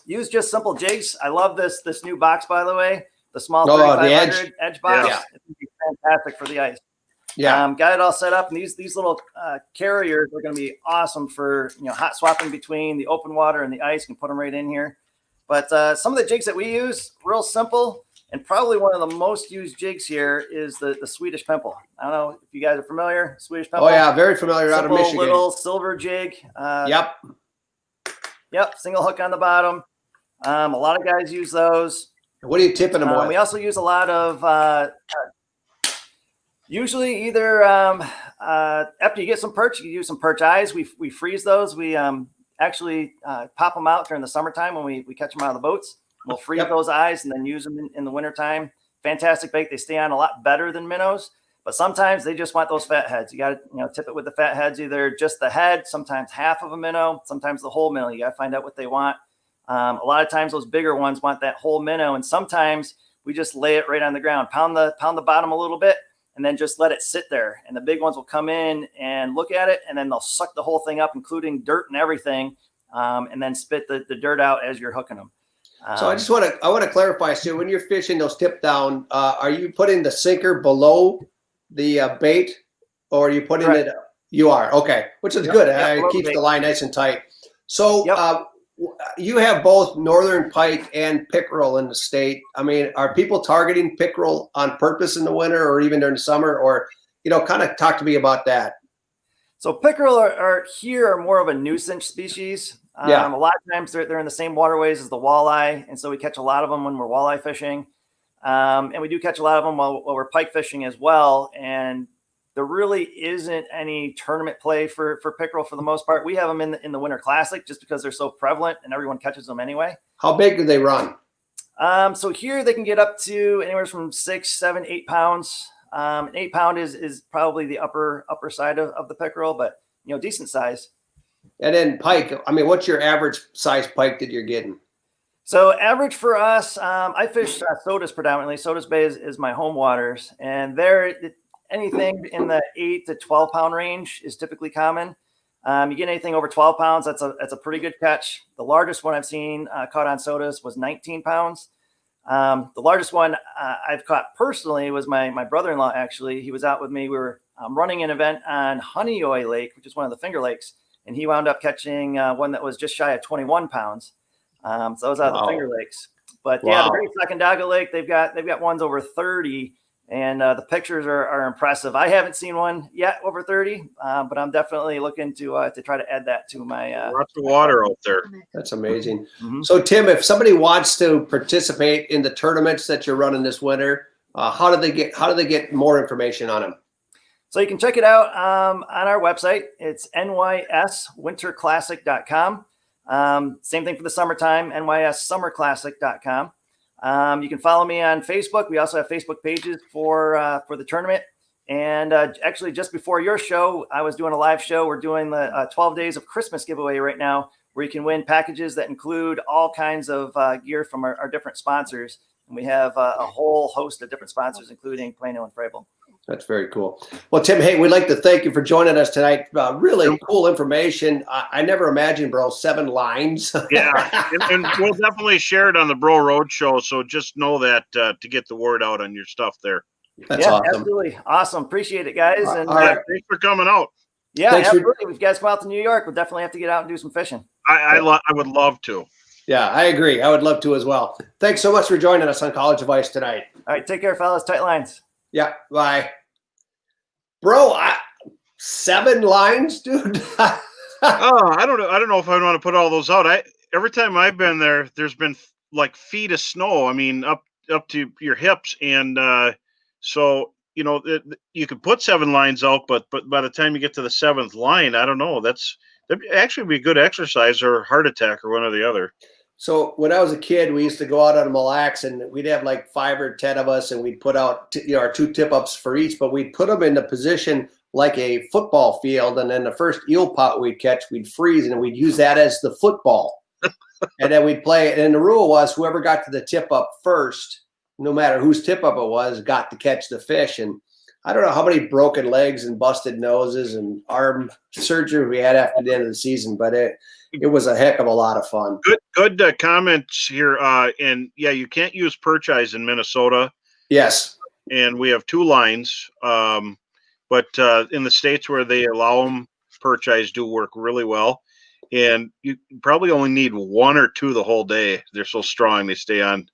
Speaker 5: use just simple jigs. I love this new box, by the way. The small 3500 edge box. Yeah. It's going to be fantastic for the ice.
Speaker 2: Yeah.
Speaker 5: Got it all set up, and these little carriers are going to be awesome for hot swapping between the open water and the ice. You can put them right in here. But some of the jigs that we use, real simple, and probably one of the most used jigs here is the Swedish pimple. I don't know if you guys are familiar. Swedish pimple.
Speaker 2: Oh yeah, very familiar. Out of Michigan.
Speaker 5: Little silver jig.
Speaker 2: Yep.
Speaker 5: Single hook on the bottom. A lot of guys use those.
Speaker 2: What are you tipping them with?
Speaker 5: We also use a lot of usually either after you get some perch, you can use some perch eyes. We freeze those. We actually pop them out during the summertime when we catch them out of the boats. We'll freeze those eyes and then use them in the wintertime. Fantastic bait. They stay on a lot better than minnows, but sometimes they just want those fat heads. You got to tip it with the fat heads, either just the head, sometimes half of a minnow, sometimes the whole minnow. You got to find out what they want. A lot of times those bigger ones want that whole minnow, and sometimes we just lay it right on the ground, pound the bottom a little bit, and then just let it sit there. And the big ones will come in and look at it, and then they'll suck the whole thing up, including dirt and everything, and then spit the dirt out as you're hooking them.
Speaker 2: So I want to clarify. So when you're fishing those tip down, are you putting the sinker below the bait, or are you putting it? You are, okay, which is good. It keeps the line nice and tight. So you have both northern pike and pickerel in the state. I mean, are people targeting pickerel on purpose in the winter or even during the summer? Or, kind of talk to me about that.
Speaker 5: So pickerel are more of a nuisance species. A lot of times they're in the same waterways as the walleye, and so we catch a lot of them when we're walleye fishing. And we do catch a lot of them while we're pike fishing as well. And there really isn't any tournament play for pickerel for the most part. We have them in the Winter Classic just because they're so prevalent and everyone catches them anyway.
Speaker 2: How big do they run?
Speaker 5: So here they can get up to anywhere from 6, 7, 8 pounds. 8 pound is probably the upper side of the pickerel, but decent size.
Speaker 2: And then pike, I mean, what's your average size pike that you're getting?
Speaker 5: So average for us, I fish Sodas predominantly. Sodas Bay is my home waters, and anything in the 8 to 12 pound range is typically common. You get anything over 12 pounds, that's a pretty good catch. The largest one I've seen caught on Sodas was 19 pounds. The largest one I've caught personally was my brother-in-law. Actually, he was out with me. We were running an event on Honeoye Lake, which is one of the Finger Lakes, and he wound up catching one that was just shy of 21 pounds. So that was out of the Finger Lakes. But the Great Sacandaga Lake, they've got ones over 30. And the pictures are impressive. I haven't seen one yet over 30, but I'm definitely looking to try to add that to my.
Speaker 3: Lots of water out there.
Speaker 2: That's amazing. Mm-hmm. So Tim, if somebody wants to participate in the tournaments that you're running this winter, how do they get more information on them?
Speaker 5: So you can check it out on our website. It's nyswinterclassic.com. Same thing for the summertime, nyssummerclassic.com. You can follow me on Facebook. We also have Facebook pages for the tournament. And actually, just before your show, I was doing a live show. We're doing the 12 Days of Christmas giveaway right now, where you can win packages that include all kinds of gear from our different sponsors. And we have a whole host of different sponsors, including Plano and Frabill.
Speaker 2: That's very cool. Well, Tim, hey, we'd like to thank you for joining us tonight. Really cool information. I never imagined, bro, 7 lines.
Speaker 3: Yeah, and we'll definitely share it on the Bro Road Show. So just know that to get the word out on your stuff there.
Speaker 2: That's awesome.
Speaker 5: Absolutely. Awesome. Appreciate it, guys. And
Speaker 3: thanks for coming out.
Speaker 5: Yeah, absolutely. If you guys come out to New York, we'll definitely have to get out and do some fishing.
Speaker 3: I would love to.
Speaker 2: Yeah, I agree. I would love to as well. Thanks so much for joining us on College of Ice tonight.
Speaker 5: All right, take care, fellas. Tight lines.
Speaker 2: Yeah, bye. Bro, 7 lines, dude.
Speaker 3: Oh, I don't know. I don't know if I want to put all those out. Every time I've been there, there's been like feet of snow. I mean, up to your hips, and so you could put 7 lines out, but by the time you get to the 7th line, I don't know. That'd actually be good exercise or heart attack or one or the other.
Speaker 2: So when I was a kid, we used to go out on Mille Lacs, and we'd have like 5 or 10 of us, and we'd put out our 2 tip-ups for each, but we'd put them in the position like a football field, and then the first eel pot we'd catch, we'd freeze, and we'd use that as the football. And then we'd play it. And the rule was whoever got to the tip-up first, no matter whose tip-up it was, got to catch the fish. And I don't know how many broken legs and busted noses and arm surgery we had after the end of the season, but it was a heck of a lot of fun.
Speaker 3: Good comments here. And yeah, you can't use perch eyes in Minnesota.
Speaker 2: Yes.
Speaker 3: And we have 2 lines. But in the states where they allow them, perch eyes do work really well. And you probably only need 1 or 2 the whole day. They're so strong, they stay on.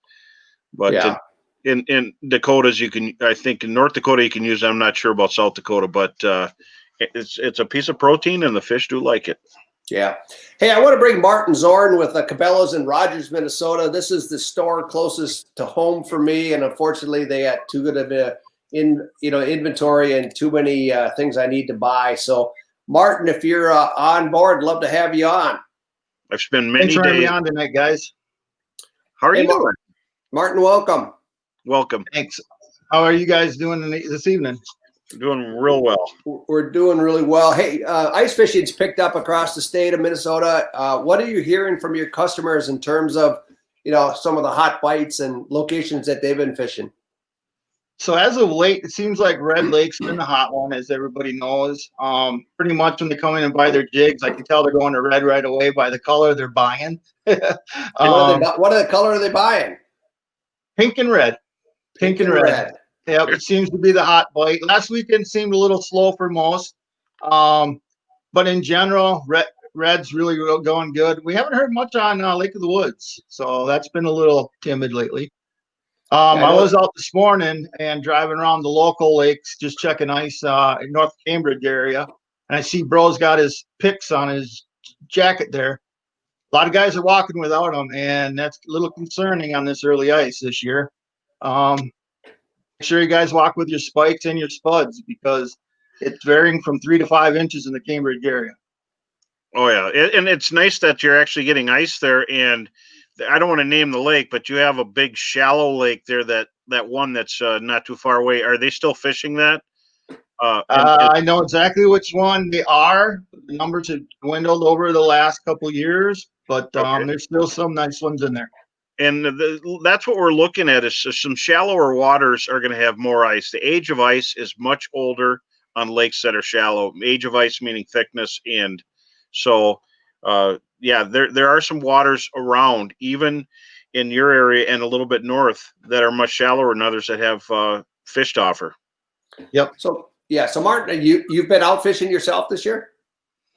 Speaker 3: But
Speaker 2: yeah.
Speaker 3: In Dakotas, I think in North Dakota, you can use them. I'm not sure about South Dakota, but it's a piece of protein, and the fish do like it.
Speaker 2: Yeah. Hey, I want to bring Martin Zorn with Cabela's in Rogers, Minnesota. This is the store closest to home for me, and unfortunately, they had too good of a inventory and too many things I need to buy. So, Martin, if you're on board, love to have you on.
Speaker 3: I've spent many
Speaker 6: Thanks for having me
Speaker 3: days
Speaker 6: on tonight, guys.
Speaker 3: How are you doing?
Speaker 2: Martin, welcome.
Speaker 3: Welcome.
Speaker 6: Thanks. How are you guys doing this evening?
Speaker 3: Doing real well.
Speaker 2: We're doing really well. Hey, ice fishing's picked up across the state of Minnesota. What are you hearing from your customers in terms of, some of the hot bites and locations that they've been fishing?
Speaker 6: So as of late, it seems like Red Lake's been the hot one, as everybody knows. Pretty much when they come in and buy their jigs, I can tell they're going to Red right away by the color they're buying.
Speaker 2: What are the color are they buying?
Speaker 6: Pink and red. Pink and red. Yep, it seems to be the hot bite. Last weekend seemed a little slow for most. But in general, red's really going good. We haven't heard much on Lake of the Woods, so that's been a little timid lately. I was out this morning and driving around the local lakes, just checking ice in North Cambridge area. And I see bro's got his picks on his jacket there. A lot of guys are walking without them, and that's a little concerning on this early ice this year. Make sure you guys walk with your spikes and your spuds, because it's varying from 3 to 5 inches in the Cambridge area.
Speaker 3: Oh, yeah. And it's nice that you're actually getting ice there. And I don't want to name the lake, but you have a big shallow lake there, that one that's not too far away. Are they still fishing that?
Speaker 6: I know exactly which one they are. The numbers have dwindled over the last couple of years, but there's still some nice ones in there.
Speaker 3: And that's what we're looking at, is some shallower waters are going to have more ice. The age of ice is much older on lakes that are shallow. Age of ice meaning thickness. And so, there are some waters around, even in your area and a little bit north, that are much shallower than others that have fish to offer.
Speaker 6: Yep.
Speaker 2: So Martin, you've been out fishing yourself this year?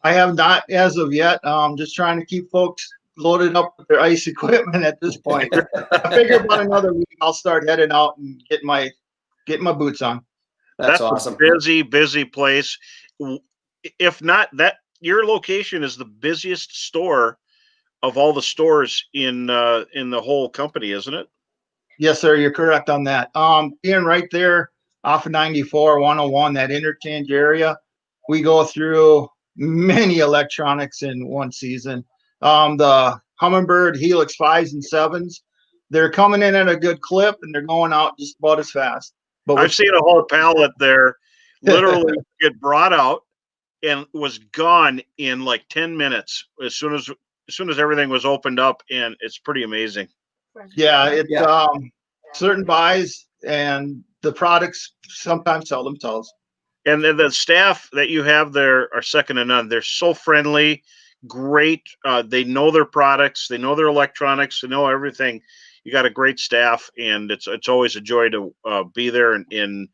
Speaker 6: I have not as of yet. Just trying to keep folks loaded up with their ice equipment at this point. I figure about another week I'll start heading out and get my boots on.
Speaker 2: That's awesome.
Speaker 3: A busy place. If not that, your location is the busiest store of all the stores in the whole company, isn't it?
Speaker 6: Yes, sir. You're correct on that. Being right there off of 94, 101, that interchange area, we go through many electronics in one season. The Humminbird Helix 5s and 7s, they're coming in at a good clip, and they're going out just about as fast. But
Speaker 3: I've seen a whole pallet there literally get brought out and was gone in like 10 minutes as soon as everything was opened up, and it's pretty amazing.
Speaker 6: Yeah, certain buys and the products sometimes sell themselves.
Speaker 3: And the staff that you have there are second to none. They're so friendly, great. They know their products, they know their electronics, they know everything. You got a great staff, and it's always a joy to be there and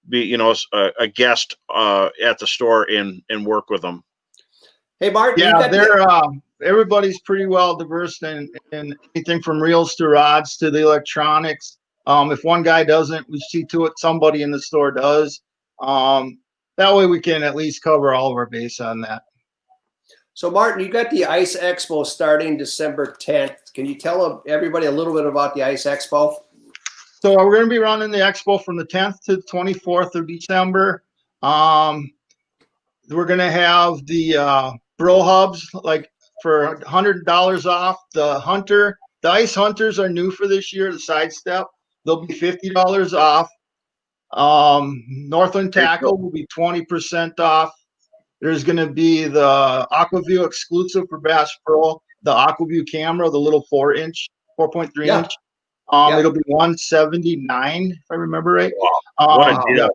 Speaker 3: be a guest at the store and work with them.
Speaker 2: Hey, Martin.
Speaker 6: Yeah, everybody's pretty well diverse in anything from reels to rods to the electronics. If one guy doesn't, we see to it somebody in the store does. That way we can at least cover all of our base on that.
Speaker 2: So, Martin, you got the Ice Expo starting December 10th. Can you tell everybody a little bit about the Ice Expo?
Speaker 6: So we're going to be running the expo from the 10th to the 24th of December. We're going to have the bro hubs, like for $100 off. The Ice Hunters are new for this year, the sidestep. They'll be $50 off. Northland Tackle will be 20% off. There's going to be the AquaView exclusive for Bass Pro, the AquaView camera, the little 4.3 inch. It'll be $179 if I remember right. Yeah,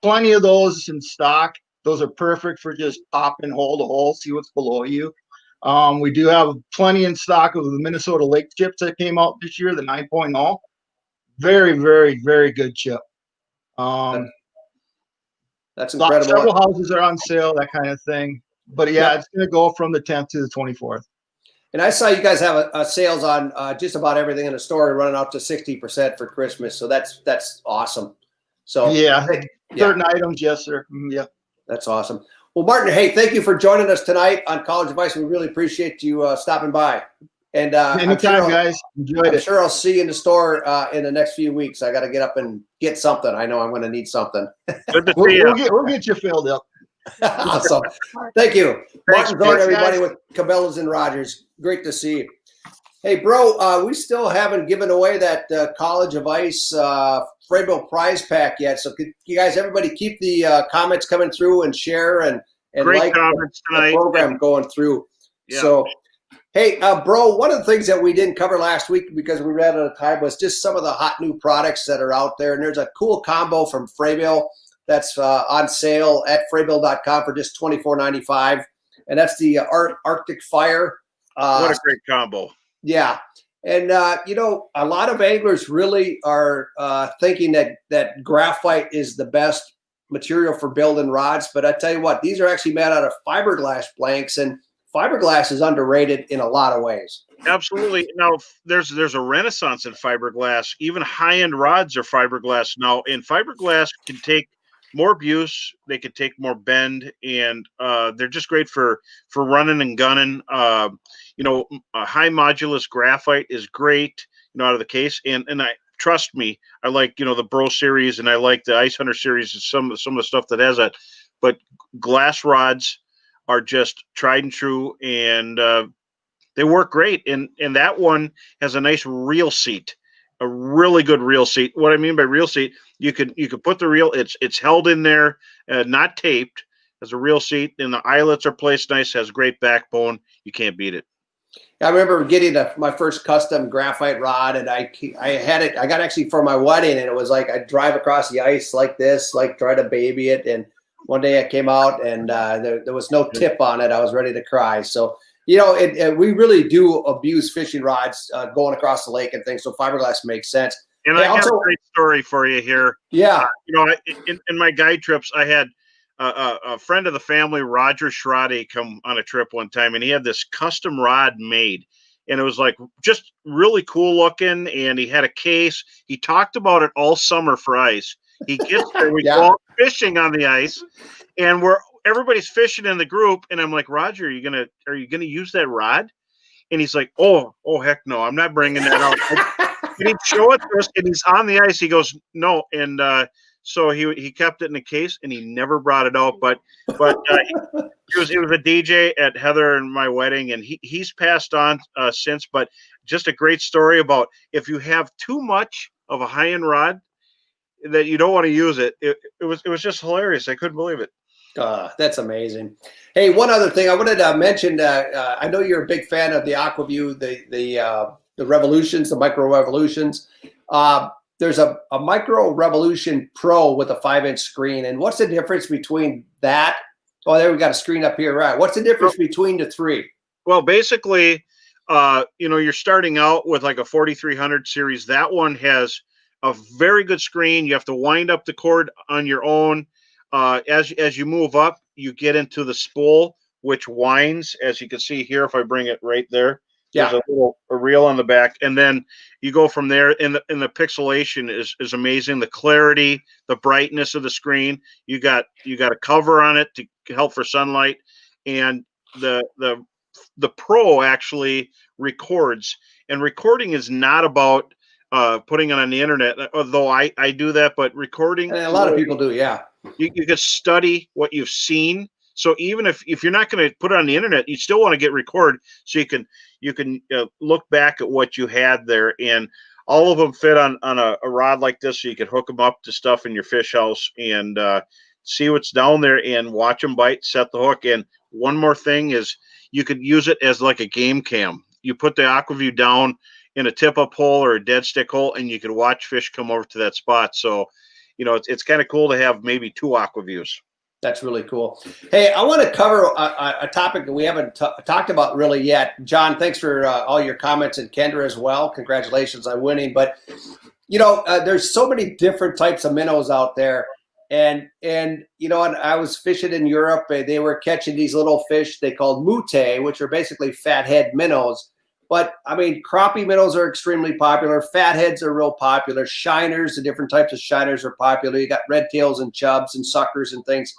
Speaker 6: plenty of those in stock. Those are perfect for just pop and hold a hole, see what's below you. We do have plenty in stock of the Minnesota Lake chips that came out this year, the 9.0. Very, very, very good chip.
Speaker 2: That's incredible.
Speaker 6: Several houses are on sale, that kind of thing. But yeah, It's going to go from the 10th to the 24th.
Speaker 2: And I saw you guys have a sales on just about everything in the store, running out to 60% for Christmas. So that's awesome. So
Speaker 6: yeah, certain items, yes, sir. Yeah,
Speaker 2: that's awesome. Well, Martin, hey, thank you for joining us tonight on College Advice. We really appreciate you stopping by. And
Speaker 6: anytime, guys. Enjoyed it.
Speaker 2: I'm sure I'll see you in the store in the next few weeks. I got to get up and get something. I know I'm going to need something.
Speaker 3: Good to see you.
Speaker 6: We'll get you filled up.
Speaker 2: Awesome. Thank you.
Speaker 6: Thanks,
Speaker 2: Martin Zorn, everybody,
Speaker 6: guys.
Speaker 2: with Cabela's and Rogers. Great to see you. Hey, bro, we still haven't given away that College of Ice Frabill prize pack yet. So could you guys, everybody, keep the comments coming through and share and
Speaker 3: great
Speaker 2: like
Speaker 3: comments tonight.
Speaker 2: The program going through.
Speaker 3: Yeah.
Speaker 2: So, hey, bro, one of the things that we didn't cover last week because we ran out of time was just some of the hot new products that are out there. And there's a cool combo from Frabill that's on sale at Frabill.com for just $24.95. And that's the Arctic Fire.
Speaker 3: What a great combo.
Speaker 2: Yeah. And, a lot of anglers really are thinking that graphite is the best material for building rods. But I tell you what, these are actually made out of fiberglass blanks, and fiberglass is underrated in a lot of ways.
Speaker 3: Absolutely. Now, there's a renaissance in fiberglass. Even high-end rods are fiberglass now, and fiberglass can take more abuse. They can take more bend, and they're just great for running and gunning. A high modulus graphite is great, out of the case. And I trust me, I like the Bro series, and I like the Ice Hunter series, and some of the stuff that has that. But glass rods are just tried and true, and they work great. And that one has a nice reel seat, a really good reel seat. What I mean by reel seat, you could put the reel. It's held in there, not taped. As a reel seat, and the eyelets are placed nice. Has great backbone. You can't beat it.
Speaker 2: I remember getting my first custom graphite rod, and I had it. I got actually for my wedding, and it was like I drive across the ice like this, like try to baby it. And one day I came out, and there was no tip on it. I was ready to cry. So we really do abuse fishing rods going across the lake and things. So fiberglass makes sense.
Speaker 3: And I got a great story for you here.
Speaker 2: Yeah,
Speaker 3: in my guide trips, I had a friend of the family, Roger Schrade, come on a trip one time, and he had this custom rod made, and it was like just really cool looking, and he had a case. He talked about it all summer for ice. He gets there, we go out fishing on the ice, and everybody's fishing in the group, and I'm like, Roger, are you gonna use that rod? And he's like, oh heck no, I'm not bringing that out. And he'd show it to us, and he's on the ice. He goes, no, and so he kept it in a case, and he never brought it out. But he was a DJ at Heather and my wedding, and he's passed on since. But just a great story about if you have too much of a high-end rod that you don't want to use it. It was just hilarious. I couldn't believe it.
Speaker 2: That's amazing. Hey, one other thing I wanted to mention. I know you're a big fan of the AquaView, the Revolutions, the Micro Revolutions. There's a Micro Revolution Pro with a 5-inch screen. And what's the difference between that? Oh, there we got a screen up here, right? What's the difference between the three?
Speaker 3: Well, basically, you're starting out with like a 4300 series. That one has a very good screen. You have to wind up the cord on your own. As you move up, you get into the spool, which winds, as you can see here. If I bring it right there, there's a reel on the back, and then you go from there. And the pixelation is amazing. The clarity, the brightness of the screen. You got a cover on it to help for sunlight, and the pro actually records, and recording is not about putting it on the internet, although I do that, but recording,
Speaker 2: And a lot of people do, yeah.
Speaker 3: you can study what you've seen. So even if you're not going to put it on the internet, you still want to get record so you can look back at what you had there, and all of them fit on a rod like this, so you can hook them up to stuff in your fish house and see what's down there and watch them bite, set the hook. And one more thing is you could use it as like a game cam. You put the AquaView down in a tip-up hole or a dead stick hole, and you can watch fish come over to that spot. So, it's kind of cool to have maybe 2 AquaViews.
Speaker 2: That's really cool. Hey, I want to cover a topic that we haven't talked about really yet. John, thanks for all your comments, and Kendra as well. Congratulations on winning. But, there's so many different types of minnows out there. And I was fishing in Europe. They were catching these little fish they called mute, which are basically fathead minnows. But, I mean, crappie minnows are extremely popular. Fatheads are real popular. Shiners, the different types of shiners are popular. You got red tails and chubs and suckers and things.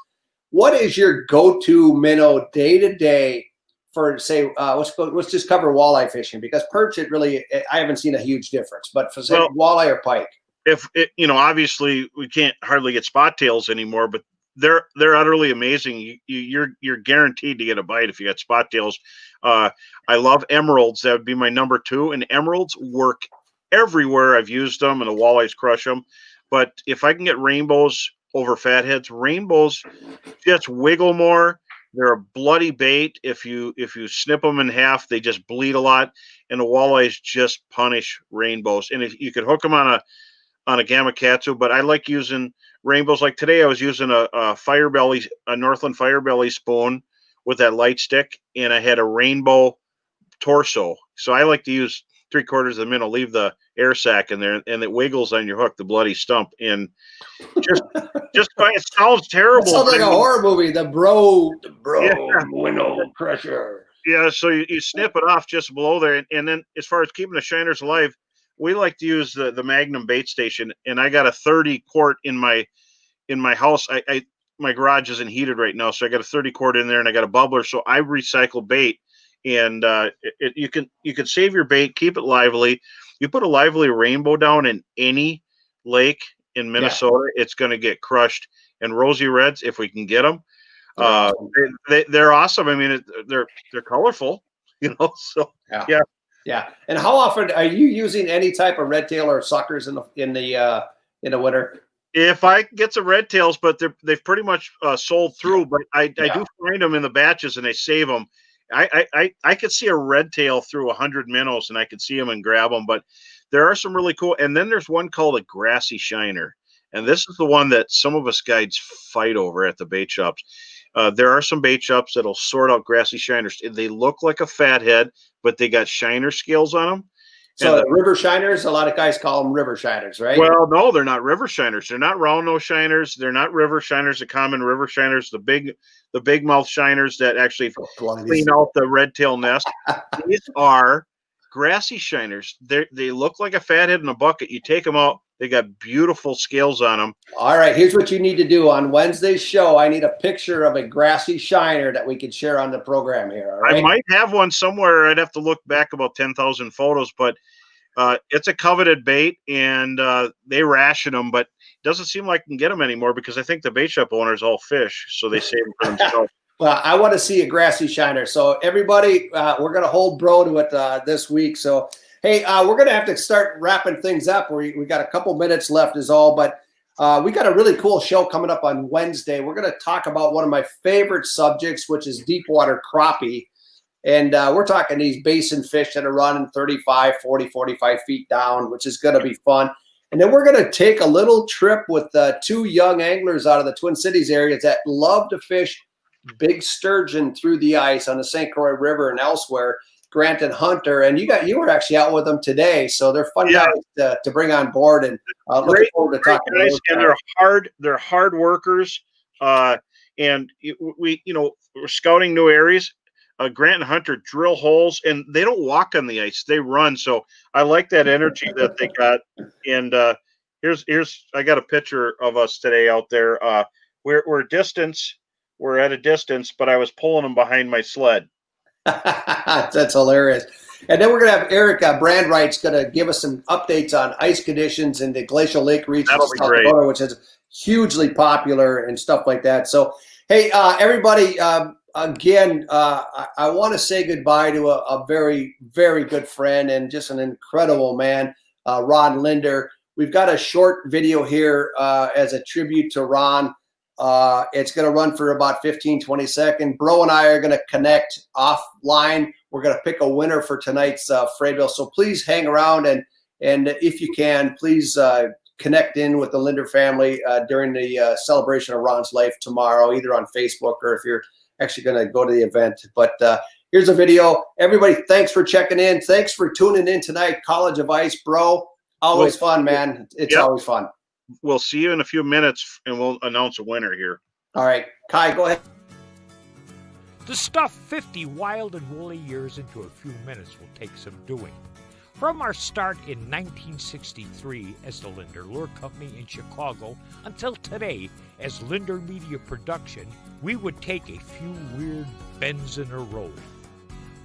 Speaker 2: What is your go-to minnow day-to-day for, say, let's just cover walleye fishing, because perch, I haven't seen a huge difference. But for, say, walleye or pike.
Speaker 3: Obviously we can't hardly get spot tails anymore, but they're utterly amazing. You're guaranteed to get a bite if you got spot tails. I love emeralds. That would be my number 2, and emeralds work everywhere. I've used them, and the walleyes crush them. But if I can get rainbows over fatheads, rainbows just wiggle more. They're a bloody bait. If you snip them in half, they just bleed a lot, and the walleyes just punish rainbows. And if you could hook them on a gamakatsu, but I like using rainbows. Like today, I was using a Northland Firebelly spoon with that light stick, and I had a rainbow torso. So I like to use 3/4 of the minnow, leave the air sac in there, and it wiggles on your hook, the bloody stump. And just it sounds terrible.
Speaker 2: It sounds like a horror movie. The bro minnow crusher.
Speaker 3: Yeah, so you snip it off just below there, and then as far as keeping the shiners alive, we like to use the Magnum bait station, and I got a 30-quart in my house. My garage isn't heated right now, so I got a 30-quart in there, and I got a bubbler, so I recycle bait. And you can save your bait, keep it lively. You put a lively rainbow down in any lake in Minnesota, it's going to get crushed. And rosy reds, if we can get them, they're awesome. I mean, they're colorful, So
Speaker 2: yeah. And how often are you using any type of red tail or suckers in the winter?
Speaker 3: If I get some red tails, but they've pretty much sold through. But I do find them in the batches, and I save them. I could see a red tail through 100 minnows, and I could see them and grab them. But there are some really cool. And then there's one called a grassy shiner, and this is the one that some of us guides fight over at the bait shops. There are some bait shops that'll sort out grassy shiners. They look like a fathead, but they got shiner scales on them.
Speaker 2: So the river shiners, a lot of guys call them river shiners, right?
Speaker 3: Well, no, they're not river shiners. They're not round nose shiners. They're not river shiners. The common river shiners, the big mouth shiners that actually clean out the red tail nest. These are grassy shiners. They look like a fathead in a bucket. You take them out. They got beautiful scales on them.
Speaker 2: All right, here's what you need to do on Wednesday's show. I need a picture of a grassy shiner that we could share on the program here. All right?
Speaker 3: I might have one somewhere. I'd have to look back about 10,000 photos, but it's a coveted bait, and they ration them, but it doesn't seem like I can get them anymore because I think the bait shop owners all fish, so they save them for themselves.
Speaker 2: Well, I want to see a grassy shiner. So everybody, we're going to hold bro to it this week. So, hey, we're going to have to start wrapping things up. We got a couple minutes left is all, but we got a really cool show coming up on Wednesday. We're going to talk about one of my favorite subjects, which is deep water crappie. And we're talking these basin fish that are running 35, 40, 45 feet down, which is going to be fun. And then we're going to take a little trip with 2 young anglers out of the Twin Cities area that love to fish big sturgeon through the ice on the St. Croix River and elsewhere, Grant and Hunter. And you were actually out with them today. So they're fun guys to bring on board. And looking forward to talking to those guys.
Speaker 3: And they're hard workers. And we're scouting new areas. Grant and Hunter drill holes, and they don't walk on the ice; they run. So I like that energy that they got. And here's I got a picture of us today out there. We're distance were at a distance, but I was pulling them behind my sled.
Speaker 2: That's hilarious. And then we're going to have Eric Brandwright's going to give us some updates on ice conditions in the glacial lake region of South Dakota, which is hugely popular and stuff like that. So, hey, everybody, again, I want to say goodbye to a very, very good friend and just an incredible man, Ron Linder. We've got a short video here as a tribute to Ron. It's going to run for about 15, 20 seconds. Bro and I are going to connect offline. We're going to pick a winner for tonight's Frabill. So please hang around, and if you can, please connect in with the Linder family during the celebration of Ron's life tomorrow, either on Facebook or if you're actually going to go to the event. But here's a video. Everybody, thanks for checking in. Thanks for tuning in tonight. College of Ice, bro. Always fun, man. It's always fun.
Speaker 3: We'll see you in a few minutes, and we'll announce a winner here.
Speaker 2: All right. Kai, go ahead.
Speaker 7: To stuff 50 wild and woolly years into a few minutes will take some doing. From our start in 1963 as the Linder Lure Company in Chicago until today as Linder Media Production, we would take a few weird bends in a row.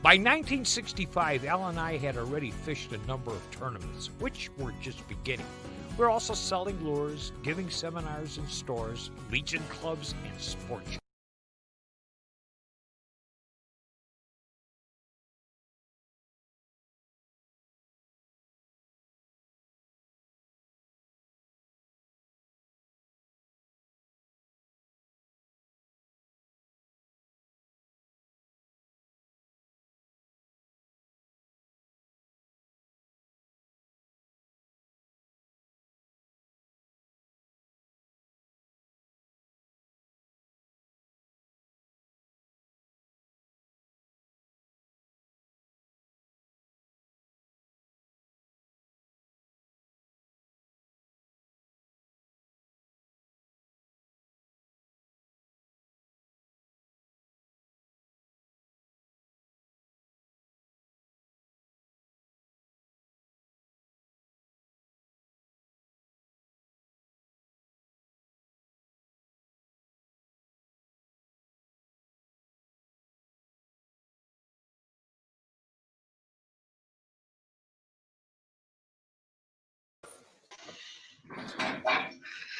Speaker 7: By 1965, Al and I had already fished a number of tournaments, which were just beginning. We're also selling lures, giving seminars in stores, legion clubs, and sports shows.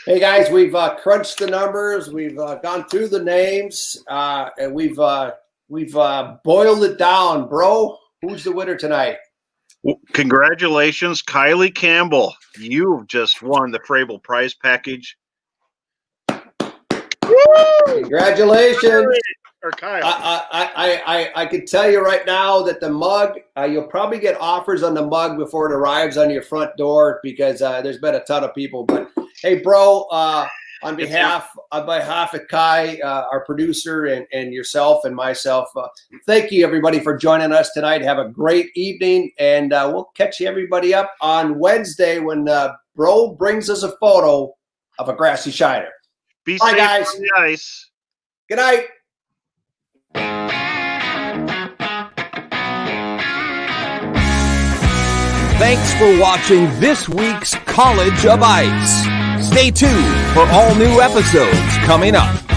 Speaker 2: Hey guys, we've crunched the numbers. We've gone through the names, and we've boiled it down, bro. Who's the winner tonight?
Speaker 3: Congratulations, Kylie Campbell. You've just won the Frabill prize package.
Speaker 2: Congratulations.
Speaker 3: Or Kyle.
Speaker 2: I can tell you right now that the mug, you'll probably get offers on the mug before it arrives on your front door because there's been a ton of people. But hey, bro, on behalf of Kai, our producer, and yourself and myself, thank you everybody for joining us tonight. Have a great evening, and we'll catch everybody up on Wednesday when bro brings us a photo of a grassy shiner.
Speaker 3: Be
Speaker 2: Bye,
Speaker 3: safe
Speaker 2: guys.
Speaker 3: on the ice.
Speaker 2: Good night.
Speaker 1: Thanks for watching this week's College of Ice. Stay tuned for all new episodes coming up.